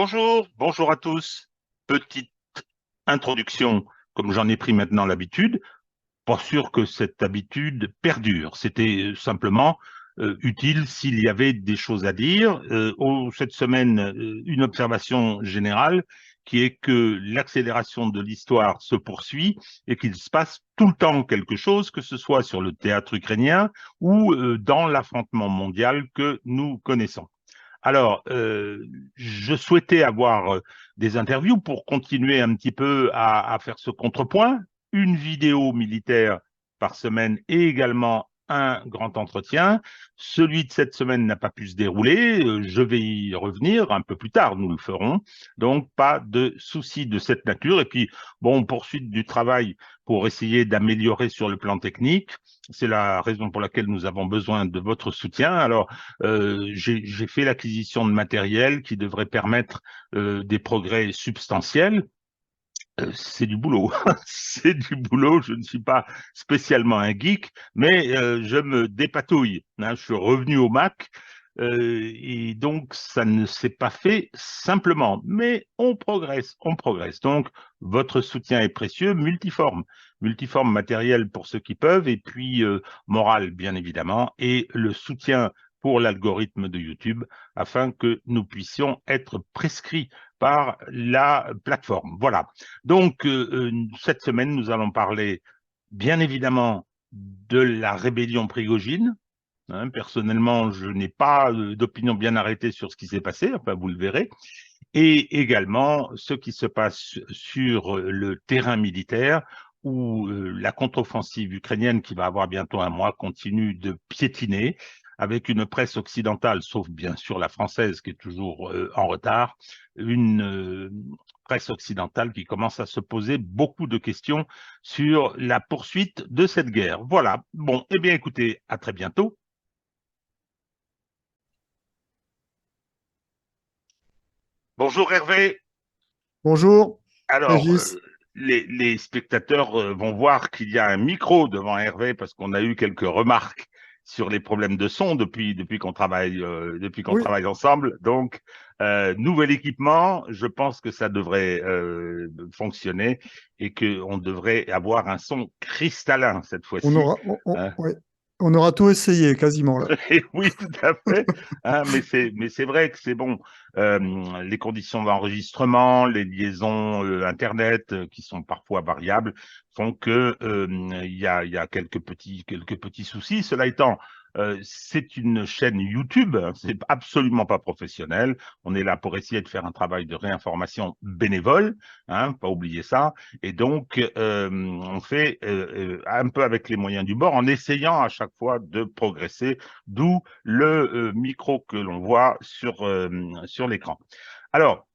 Bonjour, bonjour à tous. Petite introduction, comme j'en ai pris maintenant l'habitude, pas sûr que cette habitude perdure. C'était simplement utile s'il y avait des choses à dire. Cette semaine, une observation générale qui est que l'accélération de l'histoire se poursuit et qu'il se passe tout le temps quelque chose, que ce soit sur le théâtre ukrainien ou dans l'affrontement mondial que nous connaissons. Alors, je souhaitais avoir des interviews pour continuer un petit peu à faire ce contrepoint, une vidéo militaire par semaine et également un grand entretien. Celui de cette semaine n'a pas pu se dérouler. Je vais y revenir un peu plus tard, nous le ferons. Donc, pas de souci de cette nature. Et puis, bon, poursuite du travail pour essayer d'améliorer sur le plan technique. C'est la raison pour laquelle nous avons besoin de votre soutien. Alors, j'ai fait l'acquisition de matériel qui devrait permettre des progrès substantiels. C'est du boulot, c'est du boulot. Je ne suis pas spécialement un geek, mais je me dépatouille. Hein. Je suis revenu au Mac et donc ça ne s'est pas fait simplement, mais on progresse, on progresse. Donc votre soutien est précieux, multiforme matériel pour ceux qui peuvent, et puis moral bien évidemment, et le soutien pour l'algorithme de YouTube afin que nous puissions être prescrits par la plateforme. Voilà. Donc, cette semaine, nous allons parler, bien évidemment, de la rébellion Prigogine. Hein, personnellement, je n'ai pas d'opinion bien arrêtée sur ce qui s'est passé, enfin, vous le verrez. Et également, ce qui se passe sur le terrain militaire, où la contre-offensive ukrainienne, qui va avoir bientôt un mois, continue de piétiner, avec une presse occidentale, sauf bien sûr la française qui est toujours en retard, une presse occidentale qui commence à se poser beaucoup de questions sur la poursuite de cette guerre. Voilà. Bon, eh bien écoutez, à très bientôt. Bonjour Hervé. Bonjour, Alors, Régis. les spectateurs vont voir qu'il y a un micro devant Hervé parce qu'on a eu quelques remarques sur les problèmes de son depuis qu'on Oui, travaille ensemble. Donc, nouvel équipement, je pense que ça devrait fonctionner et qu'on devrait avoir un son cristallin cette on fois-ci. aura, Hein. ouais, on aura tout essayé quasiment là. Et oui, tout à fait. Hein, mais c'est vrai que c'est bon. Les conditions d'enregistrement, les liaisons Internet qui sont parfois variables font que il y a quelques petits soucis. Cela étant, c'est une chaîne YouTube, hein, c'est absolument pas professionnel. On est là pour essayer de faire un travail de réinformation bénévole, hein, pas oublier ça. Et donc, on fait un peu avec les moyens du bord en essayant à chaque fois de progresser, d'où le micro que l'on voit sur l'écran. Alors,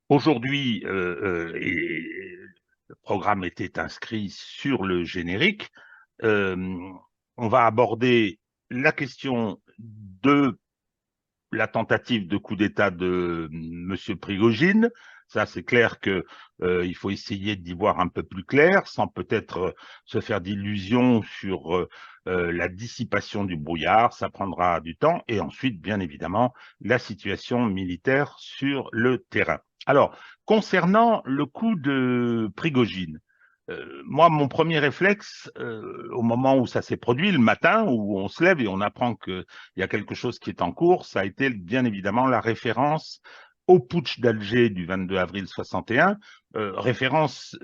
aujourd'hui, le programme était inscrit sur le générique. Euh, on va aborder la question de la tentative de coup d'État de M. Prigogine. Ça, c'est clair que il faut essayer d'y voir un peu plus clair, sans peut-être se faire d'illusions sur la dissipation du brouillard. Ça prendra du temps. Et ensuite, bien évidemment, la situation militaire sur le terrain. Alors, concernant le coup de Prigogine, moi, mon premier réflexe, au moment où ça s'est produit, le matin, où on se lève et on apprend qu'il y a quelque chose qui est en cours, ça a été bien évidemment la référence au putsch d'Alger du 22 avril 61, référence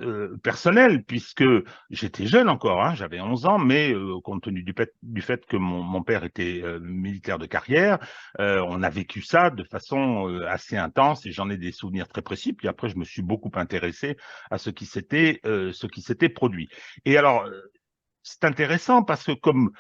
personnelle, puisque j'étais jeune encore, hein, j'avais 11 ans, mais compte tenu du fait que mon père était militaire de carrière, on a vécu ça de façon assez intense et j'en ai des souvenirs très précis. Puis après, je me suis beaucoup intéressé à ce qui s'était produit. Et alors, c'est intéressant parce que comme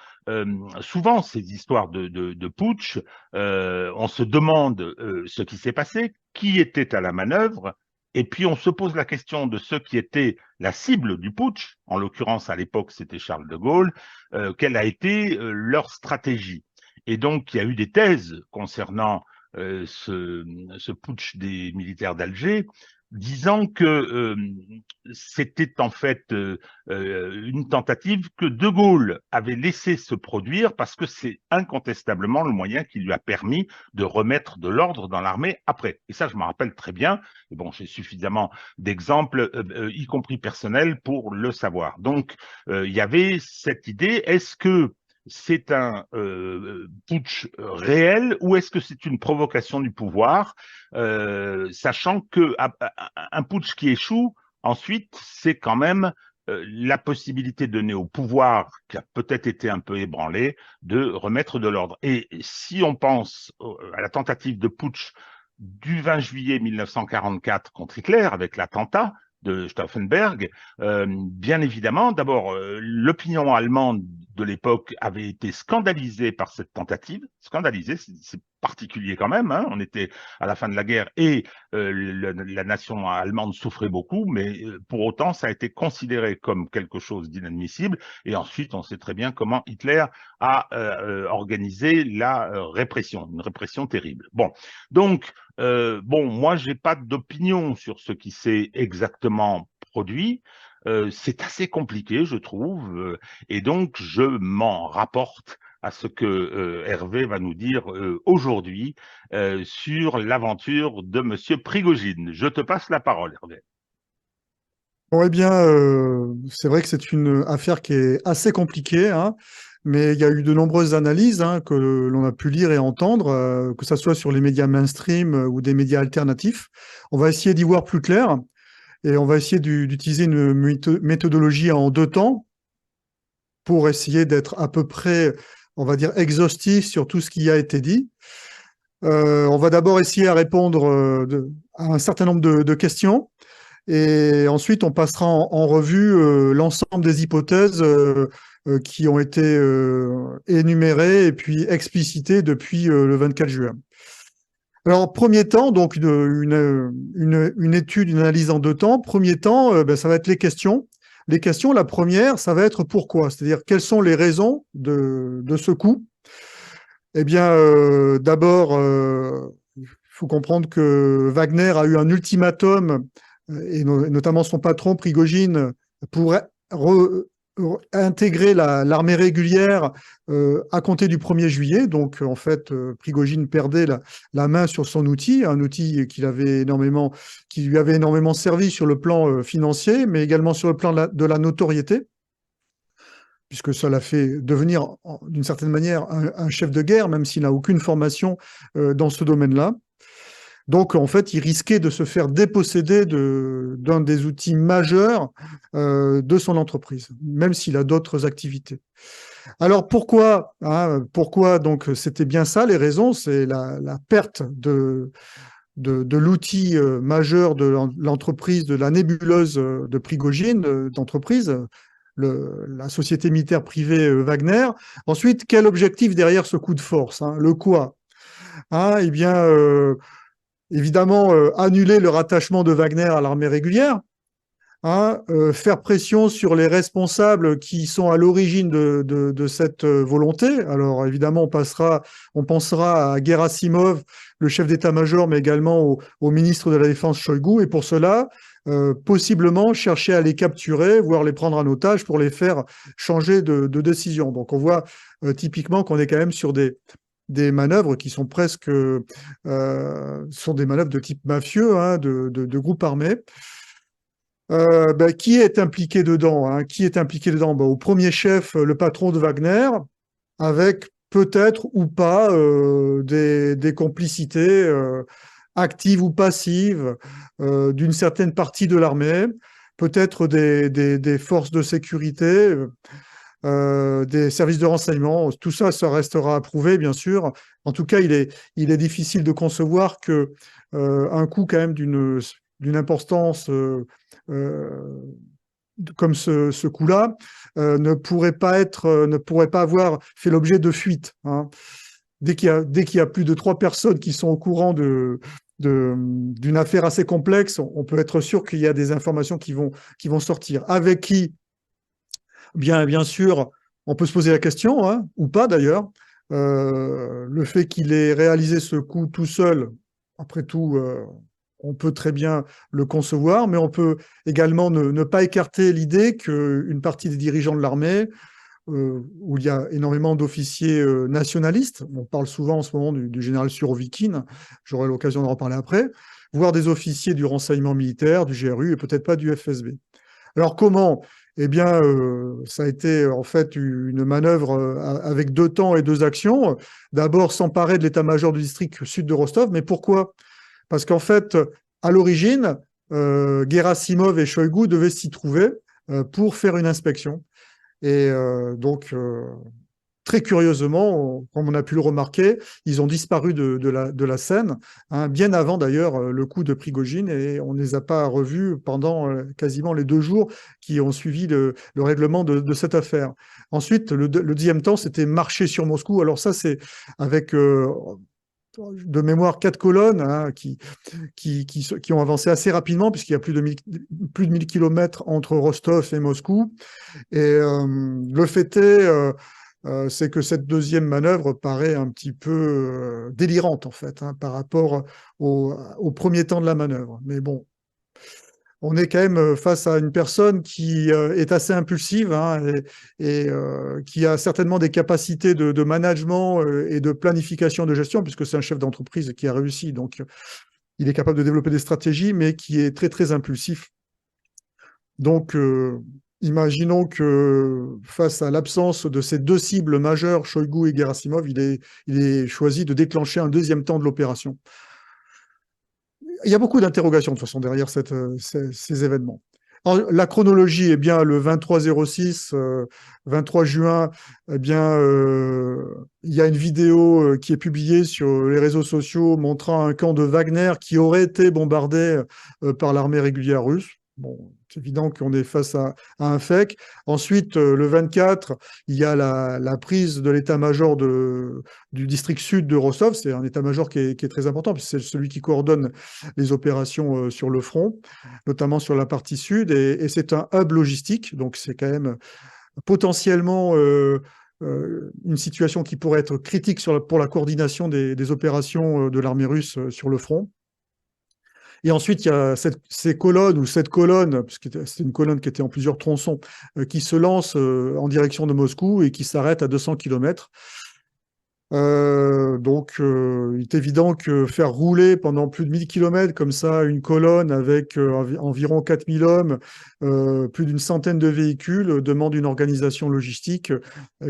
souvent ces histoires de putsch, on se demande ce qui s'est passé, qui était à la manœuvre, et puis on se pose la question de ceux qui étaient la cible du putsch, en l'occurrence à l'époque c'était Charles de Gaulle, quelle a été leur stratégie. Et donc il y a eu des thèses concernant ce putsch des militaires d'Alger. disant que c'était en fait une tentative que De Gaulle avait laissé se produire parce que c'est incontestablement le moyen qui lui a permis de remettre de l'ordre dans l'armée après. Et ça, je me rappelle très bien. Et bon, j'ai suffisamment d'exemples, y compris personnels, pour le savoir. Donc, il y avait cette idée, est-ce que c'est un putsch réel ou est-ce que c'est une provocation du pouvoir, sachant que un putsch qui échoue, ensuite, c'est quand même la possibilité donnée au pouvoir, qui a peut-être été un peu ébranlé, de remettre de l'ordre. Et si on pense à la tentative de putsch du 20 juillet 1944 contre Hitler, avec l'attentat de Stauffenberg, bien évidemment, d'abord, l'opinion allemande de l'époque avait été scandalisée par cette tentative, scandalisée, c'est particulier quand même, hein, on était à la fin de la guerre et la nation allemande souffrait beaucoup, mais pour autant, ça a été considéré comme quelque chose d'inadmissible. Et ensuite, on sait très bien comment Hitler a organisé la répression, une répression terrible. Bon, donc, moi, j'ai pas d'opinion sur ce qui s'est exactement produit. C'est assez compliqué, je trouve, et donc je m'en rapporte à ce que Hervé va nous dire aujourd'hui sur l'aventure de Monsieur Prigogine. Je te passe la parole, Hervé. Bon, eh bien, c'est vrai que c'est une affaire qui est assez compliquée, hein, mais il y a eu de nombreuses analyses, hein, que l'on a pu lire et entendre, que ce soit sur les médias mainstream ou des médias alternatifs. On va essayer d'y voir plus clair et on va essayer d'utiliser une méthodologie en deux temps pour essayer d'être à peu près, on va dire, exhaustif sur tout ce qui a été dit. On va d'abord essayer à répondre à un certain nombre de questions. Et ensuite, on passera en revue l'ensemble des hypothèses qui ont été énumérées et puis explicitées depuis le 24 juin. Alors, en premier temps, donc une étude, une analyse en deux temps. Premier temps, ça va être les questions. Les questions, la première, ça va être pourquoi, c'est-à-dire quelles sont les raisons de ce coup. Eh bien, d'abord, il faut comprendre que Wagner a eu un ultimatum et notamment son patron Prigogine, pour intégrer l'armée régulière à compter du 1er juillet. Donc, en fait, Prigogine perdait la main sur son outil, un outil qui lui avait énormément servi sur le plan financier, mais également sur le plan de la notoriété, puisque ça l'a fait devenir, d'une certaine manière, un chef de guerre, même s'il n'a aucune formation dans ce domaine-là. Donc, en fait, il risquait de se faire déposséder d'un des outils majeurs de son entreprise, même s'il a d'autres activités. Alors, pourquoi, pourquoi donc c'était bien ça, les raisons, c'est la perte de l'outil majeur de l'entreprise, de la nébuleuse de Prigogine, d'entreprise, la société militaire privée Wagner. Ensuite, quel objectif derrière ce coup de force, le quoi, eh bien, évidemment, annuler le rattachement de Wagner à l'armée régulière, faire pression sur les responsables qui sont à l'origine de cette volonté. Alors évidemment, on pensera à Gerasimov, le chef d'état-major, mais également au ministre de la Défense Shoigu, et pour cela, possiblement chercher à les capturer, voire les prendre en otage pour les faire changer de décision. Donc on voit typiquement qu'on est quand même sur des manœuvres qui sont presque sont des manœuvres de type mafieux, de groupes armés. Qui est impliqué dedans, Qui est impliqué dedans, au premier chef, le patron de Wagner, avec peut-être ou pas des complicités actives ou passives d'une certaine partie de l'armée, peut-être des forces de sécurité, des services de renseignement. Tout ça, ça restera à prouver, bien sûr. En tout cas, il est difficile de concevoir que un coup quand même d'une importance comme ce coup-là ne pourrait pas avoir fait l'objet de fuite. Dès qu'il y a plus de 3 personnes qui sont au courant d'une affaire assez complexe, on peut être sûr qu'il y a des informations qui vont sortir. Avec qui? Bien sûr, on peut se poser la question, ou pas d'ailleurs. Le fait qu'il ait réalisé ce coup tout seul, après tout, on peut très bien le concevoir, mais on peut également ne pas écarter l'idée qu'une partie des dirigeants de l'armée, où il y a énormément d'officiers nationalistes, on parle souvent en ce moment du général Surovikin, j'aurai l'occasion d'en reparler après, voire des officiers du renseignement militaire, du GRU et peut-être pas du FSB. Alors comment? Eh bien, ça a été en fait une manœuvre avec 2 temps et 2 actions. D'abord, s'emparer de l'état-major du district sud de Rostov, mais pourquoi? Parce qu'en fait, à l'origine, Gerasimov et Shoigu devaient s'y trouver pour faire une inspection. Et donc, très curieusement, comme on a pu le remarquer, ils ont disparu de la scène, hein, bien avant d'ailleurs le coup de Prigojine, et on ne les a pas revus pendant quasiment les 2 jours qui ont suivi le règlement de cette affaire. Ensuite, le deuxième temps, c'était marcher sur Moscou. Alors ça, c'est avec de mémoire 4 colonnes, hein, qui ont avancé assez rapidement, puisqu'il y a plus de 1000 kilomètres entre Rostov et Moscou. Et le fait est, c'est que cette deuxième manœuvre paraît un petit peu délirante, en fait, hein, par rapport au premier temps de la manœuvre. Mais bon, on est quand même face à une personne qui est assez impulsive, hein, et qui a certainement des capacités de management et de planification de gestion, puisque c'est un chef d'entreprise qui a réussi. Donc, il est capable de développer des stratégies, mais qui est très, très impulsif. Donc, imaginons que face à l'absence de ces 2 cibles majeures, Shoigu et Gerasimov, il est choisi de déclencher un deuxième temps de l'opération. Il y a beaucoup d'interrogations de toute façon derrière ces événements. Alors, la chronologie est bien le 23-06, 23 juin, eh bien, il y a une vidéo qui est publiée sur les réseaux sociaux montrant un camp de Wagner qui aurait été bombardé par l'armée régulière russe. Bon, c'est évident qu'on est face à un fake. Ensuite, le 24, il y a la prise de l'état-major du district sud de Rostov. C'est un état-major qui est très important, puisque c'est celui qui coordonne les opérations sur le front, notamment sur la partie sud. Et c'est un hub logistique, donc c'est quand même potentiellement une situation qui pourrait être critique pour la coordination des opérations de l'armée russe sur le front. Et ensuite, il y a ces colonnes, ou cette colonne, puisque c'est une colonne qui était en plusieurs tronçons, qui se lance en direction de Moscou et qui s'arrête à 200 km. Donc, il est évident que faire rouler pendant plus de 1000 km comme ça une colonne avec environ 4000 hommes, plus d'une centaine de véhicules, demande une organisation logistique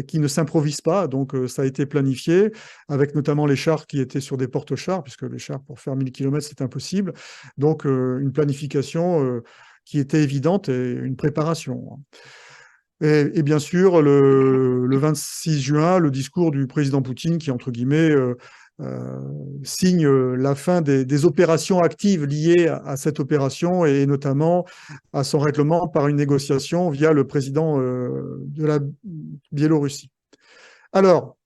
qui ne s'improvise pas. Donc, ça a été planifié, avec notamment les chars qui étaient sur des porte-chars, puisque les chars, pour faire 1000 km, c'est impossible. Donc, une planification qui était évidente et une préparation. Et bien sûr, le 26 juin, le discours du président Poutine qui, entre guillemets, signe la fin des opérations actives liées à cette opération et notamment à son règlement par une négociation via le président de la Biélorussie. Alors,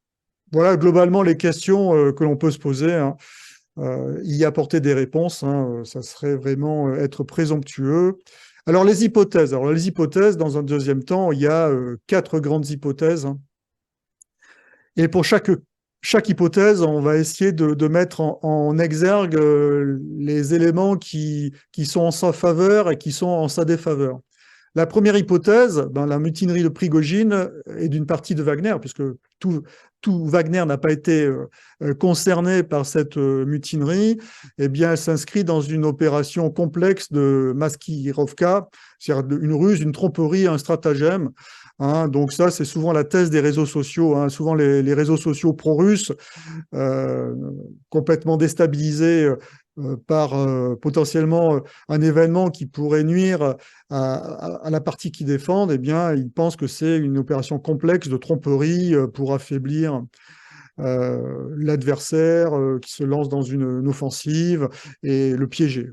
voilà globalement les questions que l'on peut se poser, hein. Y apporter des réponses, hein, ça serait vraiment être présomptueux. Alors, les hypothèses. Alors, les hypothèses, dans un deuxième temps, il y a 4 grandes hypothèses, hein. Et pour chaque hypothèse, on va essayer de mettre en exergue les éléments qui sont en sa faveur et qui sont en sa défaveur. La première hypothèse, la mutinerie de Prigojine et d'une partie de Wagner, puisque tout Wagner n'a pas été concerné par cette mutinerie, eh bien, elle s'inscrit dans une opération complexe de maskirovka, c'est-à-dire une ruse, une tromperie, un stratagème. Hein. Donc ça, c'est souvent la thèse des réseaux sociaux. Hein. Souvent, les réseaux sociaux pro-russes, complètement déstabilisés par potentiellement un événement qui pourrait nuire à la partie qu'ils défendent, eh bien, ils pensent que c'est une opération complexe de tromperie pour affaiblir l'adversaire qui se lance dans une offensive et le piéger.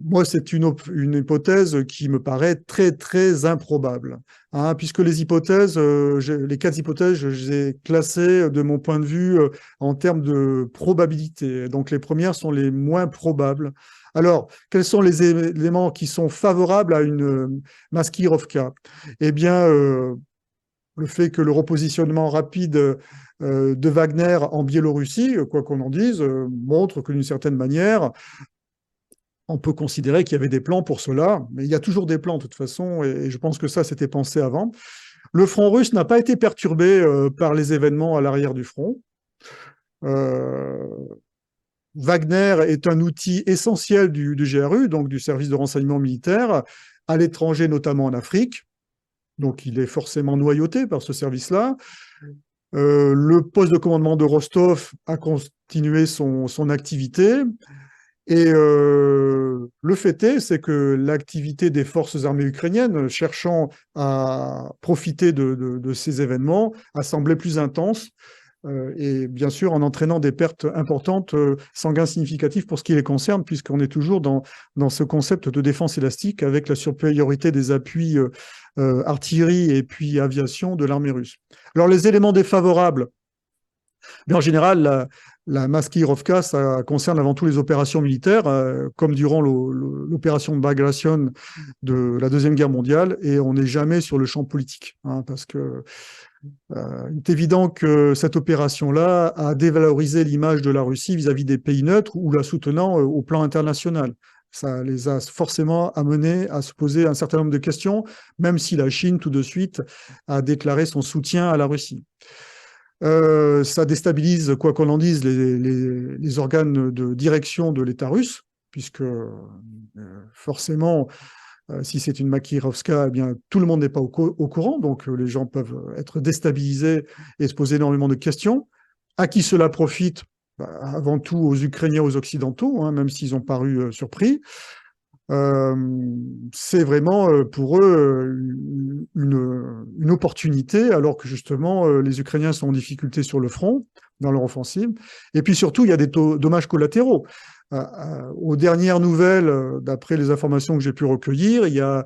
Moi, c'est une hypothèse qui me paraît très, très improbable, hein, puisque les hypothèses, les 4 hypothèses, je les ai classées de mon point de vue en termes de probabilité. Donc, les premières sont les moins probables. Alors, quels sont les éléments qui sont favorables à une maskirovka? Eh bien, le fait que le repositionnement rapide de Wagner en Biélorussie, quoi qu'on en dise, montre que d'une certaine manière, on peut considérer qu'il y avait des plans pour cela, mais il y a toujours des plans de toute façon, et je pense que ça, c'était pensé avant. Le front russe n'a pas été perturbé par les événements à l'arrière du front. Euh, Wagner est un outil essentiel du GRU, donc du service de renseignement militaire, à l'étranger, notamment en Afrique. Donc il est forcément noyauté par ce service-là. Le poste de commandement de Rostov a continué son activité. Et le fait est, c'est que l'activité des forces armées ukrainiennes, cherchant à profiter de ces événements, a semblé plus intense et bien sûr en entraînant des pertes importantes, sanguines significatives pour ce qui les concerne, puisqu'on est toujours dans ce concept de défense élastique avec la supériorité des appuis artillerie et puis aviation de l'armée russe. Alors les éléments défavorables, mais en général, la Maskirovka, ça concerne avant tout les opérations militaires, comme durant l'opération Bagration de la Deuxième Guerre mondiale, et on n'est jamais sur le champ politique, hein, parce que il est évident que cette opération-là a dévalorisé l'image de la Russie vis-à-vis des pays neutres ou la soutenant au plan international. Ça les a forcément amenés à se poser un certain nombre de questions, même si la Chine, tout de suite, a déclaré son soutien à la Russie. Ça déstabilise, quoi qu'on en dise, les organes de direction de l'État russe, puisque forcément, si c'est une Makirovska, eh bien, tout le monde n'est pas au courant, donc les gens peuvent être déstabilisés et se poser énormément de questions. À qui cela profite? Avant tout aux Ukrainiens, aux Occidentaux, hein, même s'ils ont paru surpris. C'est vraiment pour eux une opportunité, alors que justement les Ukrainiens sont en difficulté sur le front, dans leur offensive. Et puis surtout, il y a des dommages collatéraux. Aux dernières nouvelles, d'après les informations que j'ai pu recueillir, il y a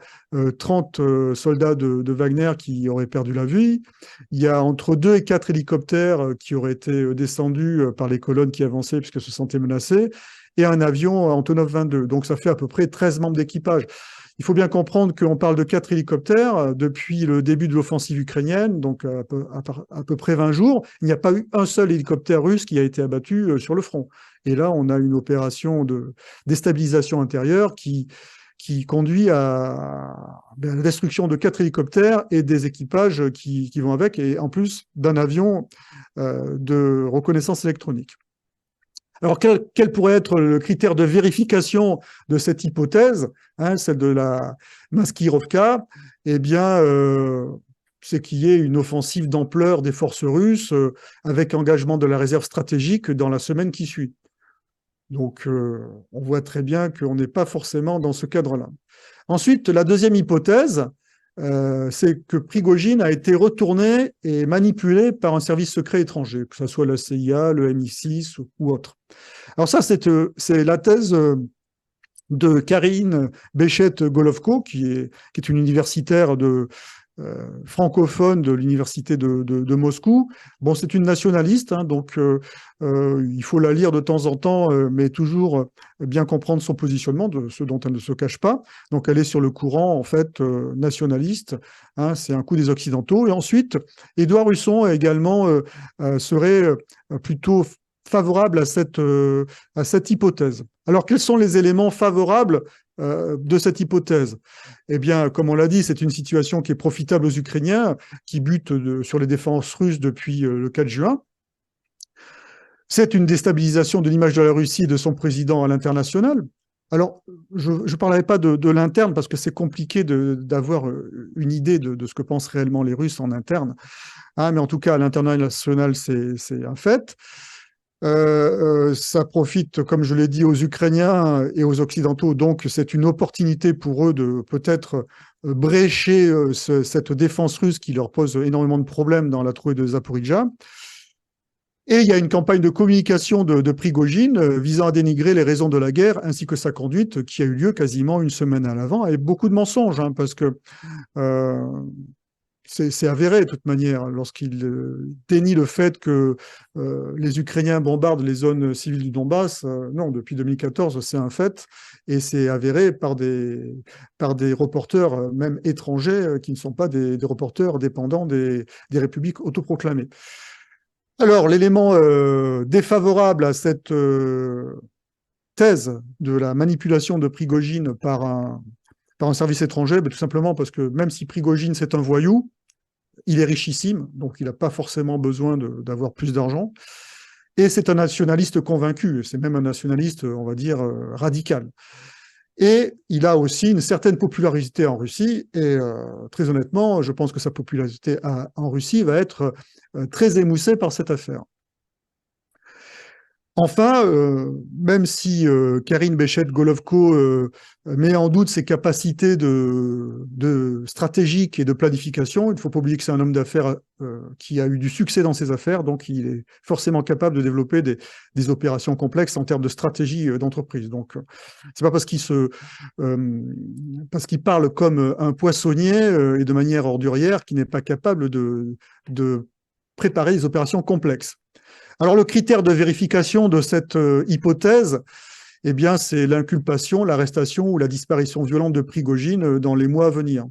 30 soldats de Wagner qui auraient perdu la vie. Il y a entre 2 et 4 hélicoptères qui auraient été descendus par les colonnes qui avançaient puisque se sentaient menacés, et un avion Antonov 22. Donc ça fait à peu près 13 membres d'équipage. Il faut bien comprendre qu'on parle de 4 hélicoptères depuis le début de l'offensive ukrainienne, donc à peu près 20 jours. Il n'y a pas eu un seul hélicoptère russe qui a été abattu sur le front. Et là, on a une opération de déstabilisation intérieure qui conduit à la destruction de 4 hélicoptères et des équipages qui vont avec, et en plus d'un avion de reconnaissance électronique. Alors, quel pourrait être le critère de vérification de cette hypothèse, hein, celle de la Maskirovka? Eh bien, c'est qu'il y ait une offensive d'ampleur des forces russes avec engagement de la réserve stratégique dans la semaine qui suit. Donc, on voit très bien qu'on n'est pas forcément dans ce cadre-là. Ensuite, la deuxième hypothèse, c'est que Prigojine a été retourné et manipulé par un service secret étranger, que ce soit la CIA, le MI6 ou autre. Alors ça, c'est la thèse de Karine Béchette-Golovko, qui est une universitaire francophone de l'université de Moscou. Bon, c'est une nationaliste, hein, donc il faut la lire de temps en temps, mais toujours bien comprendre son positionnement, de ce dont elle ne se cache pas. Donc elle est sur le courant, en fait, nationaliste, hein, c'est un coup des Occidentaux. Et ensuite, Édouard Husson également serait plutôt favorable à cette hypothèse. Alors, quels sont les éléments favorables de cette hypothèse? Eh bien, comme on l'a dit, c'est une situation qui est profitable aux Ukrainiens, qui butent sur les défenses russes depuis le 4 juin. C'est une déstabilisation de l'image de la Russie et de son président à l'international. Alors, je ne parlerai pas de l'interne, parce que c'est compliqué d'avoir une idée de ce que pensent réellement les Russes en interne. Hein, mais en tout cas, à l'international, c'est un fait. Ça profite, comme je l'ai dit, aux Ukrainiens et aux Occidentaux, donc c'est une opportunité pour eux de peut-être brécher cette défense russe qui leur pose énormément de problèmes dans la trouée de Zaporijja. Et il y a une campagne de communication de Prigojine visant à dénigrer les raisons de la guerre ainsi que sa conduite, qui a eu lieu quasiment une semaine à l'avant, avec beaucoup de mensonges, hein, parce que c'est avéré de toute manière, lorsqu'il dénie le fait que les Ukrainiens bombardent les zones civiles du Donbass. Non, depuis 2014, c'est un fait, et c'est avéré par des reporters, même étrangers, qui ne sont pas des reporters dépendants des républiques autoproclamées. Alors, l'élément défavorable à cette thèse de la manipulation de Prigojine par un service étranger, tout simplement parce que même si Prigojine c'est un voyou, il est richissime, donc il n'a pas forcément besoin d'avoir plus d'argent. Et c'est un nationaliste convaincu, c'est même un nationaliste, on va dire, radical. Et il a aussi une certaine popularité en Russie, et très honnêtement, je pense que sa popularité en Russie va être très émoussée par cette affaire. Enfin, même si Karine Béchette-Golovko met en doute ses capacités de stratégique et de planification, il ne faut pas oublier que c'est un homme d'affaires qui a eu du succès dans ses affaires, donc il est forcément capable de développer des opérations complexes en termes de stratégie d'entreprise. Donc, c'est pas parce qu'il parle comme un poissonnier et de manière ordurière qu'il n'est pas capable de préparer des opérations complexes. Alors, le critère de vérification de cette hypothèse, eh bien, c'est l'inculpation, l'arrestation ou la disparition violente de Prigojine dans les mois à venir,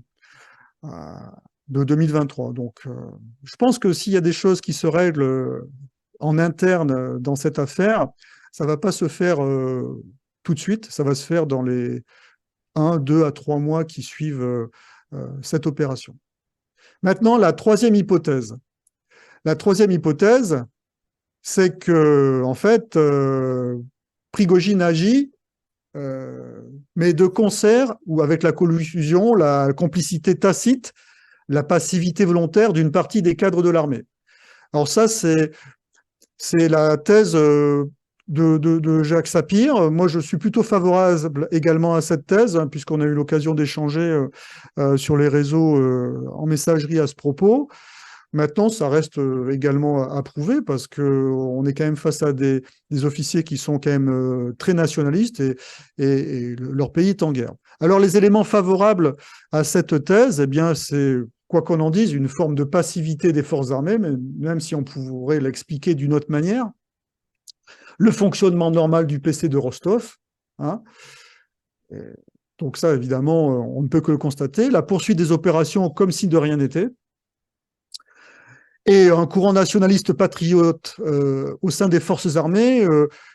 de 2023. Donc, je pense que s'il y a des choses qui se règlent en interne dans cette affaire, ça ne va pas se faire tout de suite, ça va se faire dans les 1, 2 à 3 mois qui suivent cette opération. Maintenant, la troisième hypothèse. La troisième hypothèse, c'est que, en fait, Prigojine agit, mais de concert ou avec la collusion, la complicité tacite, la passivité volontaire d'une partie des cadres de l'armée. Alors ça, c'est la thèse de Jacques Sapir. Moi, je suis plutôt favorable également à cette thèse, hein, puisqu'on a eu l'occasion d'échanger sur les réseaux en messagerie à ce propos. Maintenant, ça reste également à prouver parce qu'on est quand même face à des officiers qui sont quand même très nationalistes et leur pays est en guerre. Alors, les éléments favorables à cette thèse, eh bien, c'est, quoi qu'on en dise, une forme de passivité des forces armées, mais même si on pourrait l'expliquer d'une autre manière. Le fonctionnement normal du PC de Rostov, hein. Donc ça, évidemment, on ne peut que le constater. La poursuite des opérations comme si de rien n'était. Et un courant nationaliste patriote au sein des forces armées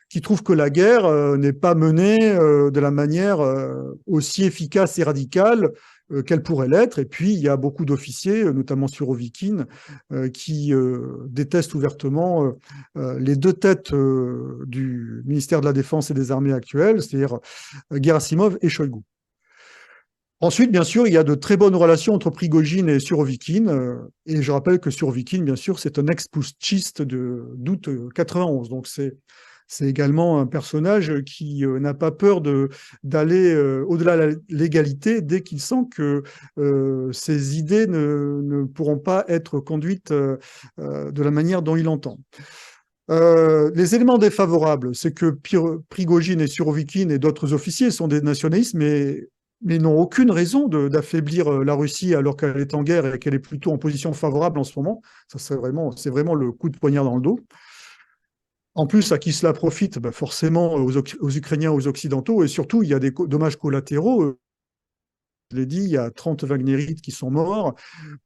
qui trouve que la guerre n'est pas menée de la manière aussi efficace et radicale qu'elle pourrait l'être. Et puis, il y a beaucoup d'officiers, notamment Surovikin, qui détestent ouvertement les deux têtes du ministère de la Défense et des Armées actuelles, c'est-à-dire Gerasimov et Shoigu. Ensuite, bien sûr, il y a de très bonnes relations entre Prigojine et Surovikin. Et je rappelle que Surovikin, bien sûr, c'est un ex-putschiste d'août 91. Donc, c'est également un personnage qui n'a pas peur d'aller au-delà de la légalité dès qu'il sent que ses idées ne pourront pas être conduites de la manière dont il entend. Les éléments défavorables, c'est que Prigojine et Surovikin et d'autres officiers sont des nationalistes, mais n'ont aucune raison d'affaiblir la Russie alors qu'elle est en guerre et qu'elle est plutôt en position favorable en ce moment. Ça, c'est vraiment le coup de poignard dans le dos. En plus, à qui cela profite? Forcément aux Ukrainiens, aux Occidentaux, et surtout, il y a des dommages collatéraux. Je l'ai dit, il y a 30 Wagnerites qui sont morts.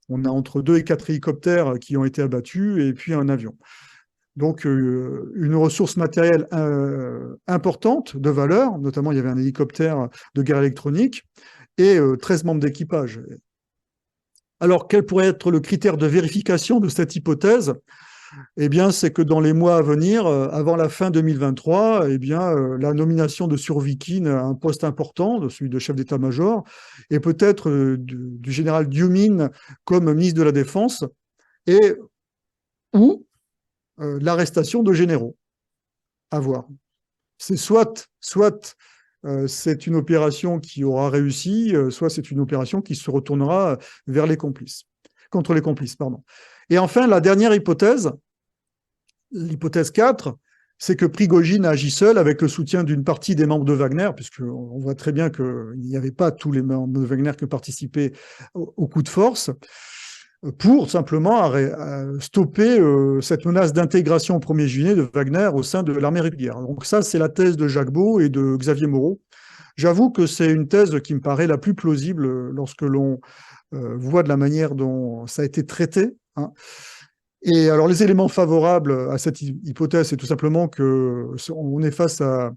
On a entre 2 et 4 hélicoptères qui ont été abattus, et puis un avion. Donc, une ressource matérielle importante, de valeur, notamment il y avait un hélicoptère de guerre électronique, et 13 membres d'équipage. Alors, quel pourrait être le critère de vérification de cette hypothèse? Eh bien, c'est que dans les mois à venir, avant la fin 2023, eh bien, la nomination de Surovikin à un poste important, de celui de chef d'état-major, et peut-être du général Dioumin comme ministre de la Défense, et ou l'arrestation de généraux. À voir. C'est soit c'est une opération qui aura réussi, soit c'est une opération qui se retournera vers les complices, contre les complices, pardon. Et enfin, la dernière hypothèse, l'hypothèse 4, c'est que Prigojine agit seul avec le soutien d'une partie des membres de Wagner, puisqu'on voit très bien qu'il n'y avait pas tous les membres de Wagner qui participaient au coup de force, pour simplement stopper cette menace d'intégration au 1er juillet de Wagner au sein de l'armée régulière. Donc ça, c'est la thèse de Jacques Beau et de Xavier Moreau. J'avoue que c'est une thèse qui me paraît la plus plausible lorsque l'on voit de la manière dont ça a été traité, hein. Et alors, les éléments favorables à cette hypothèse, c'est tout simplement qu'on est face à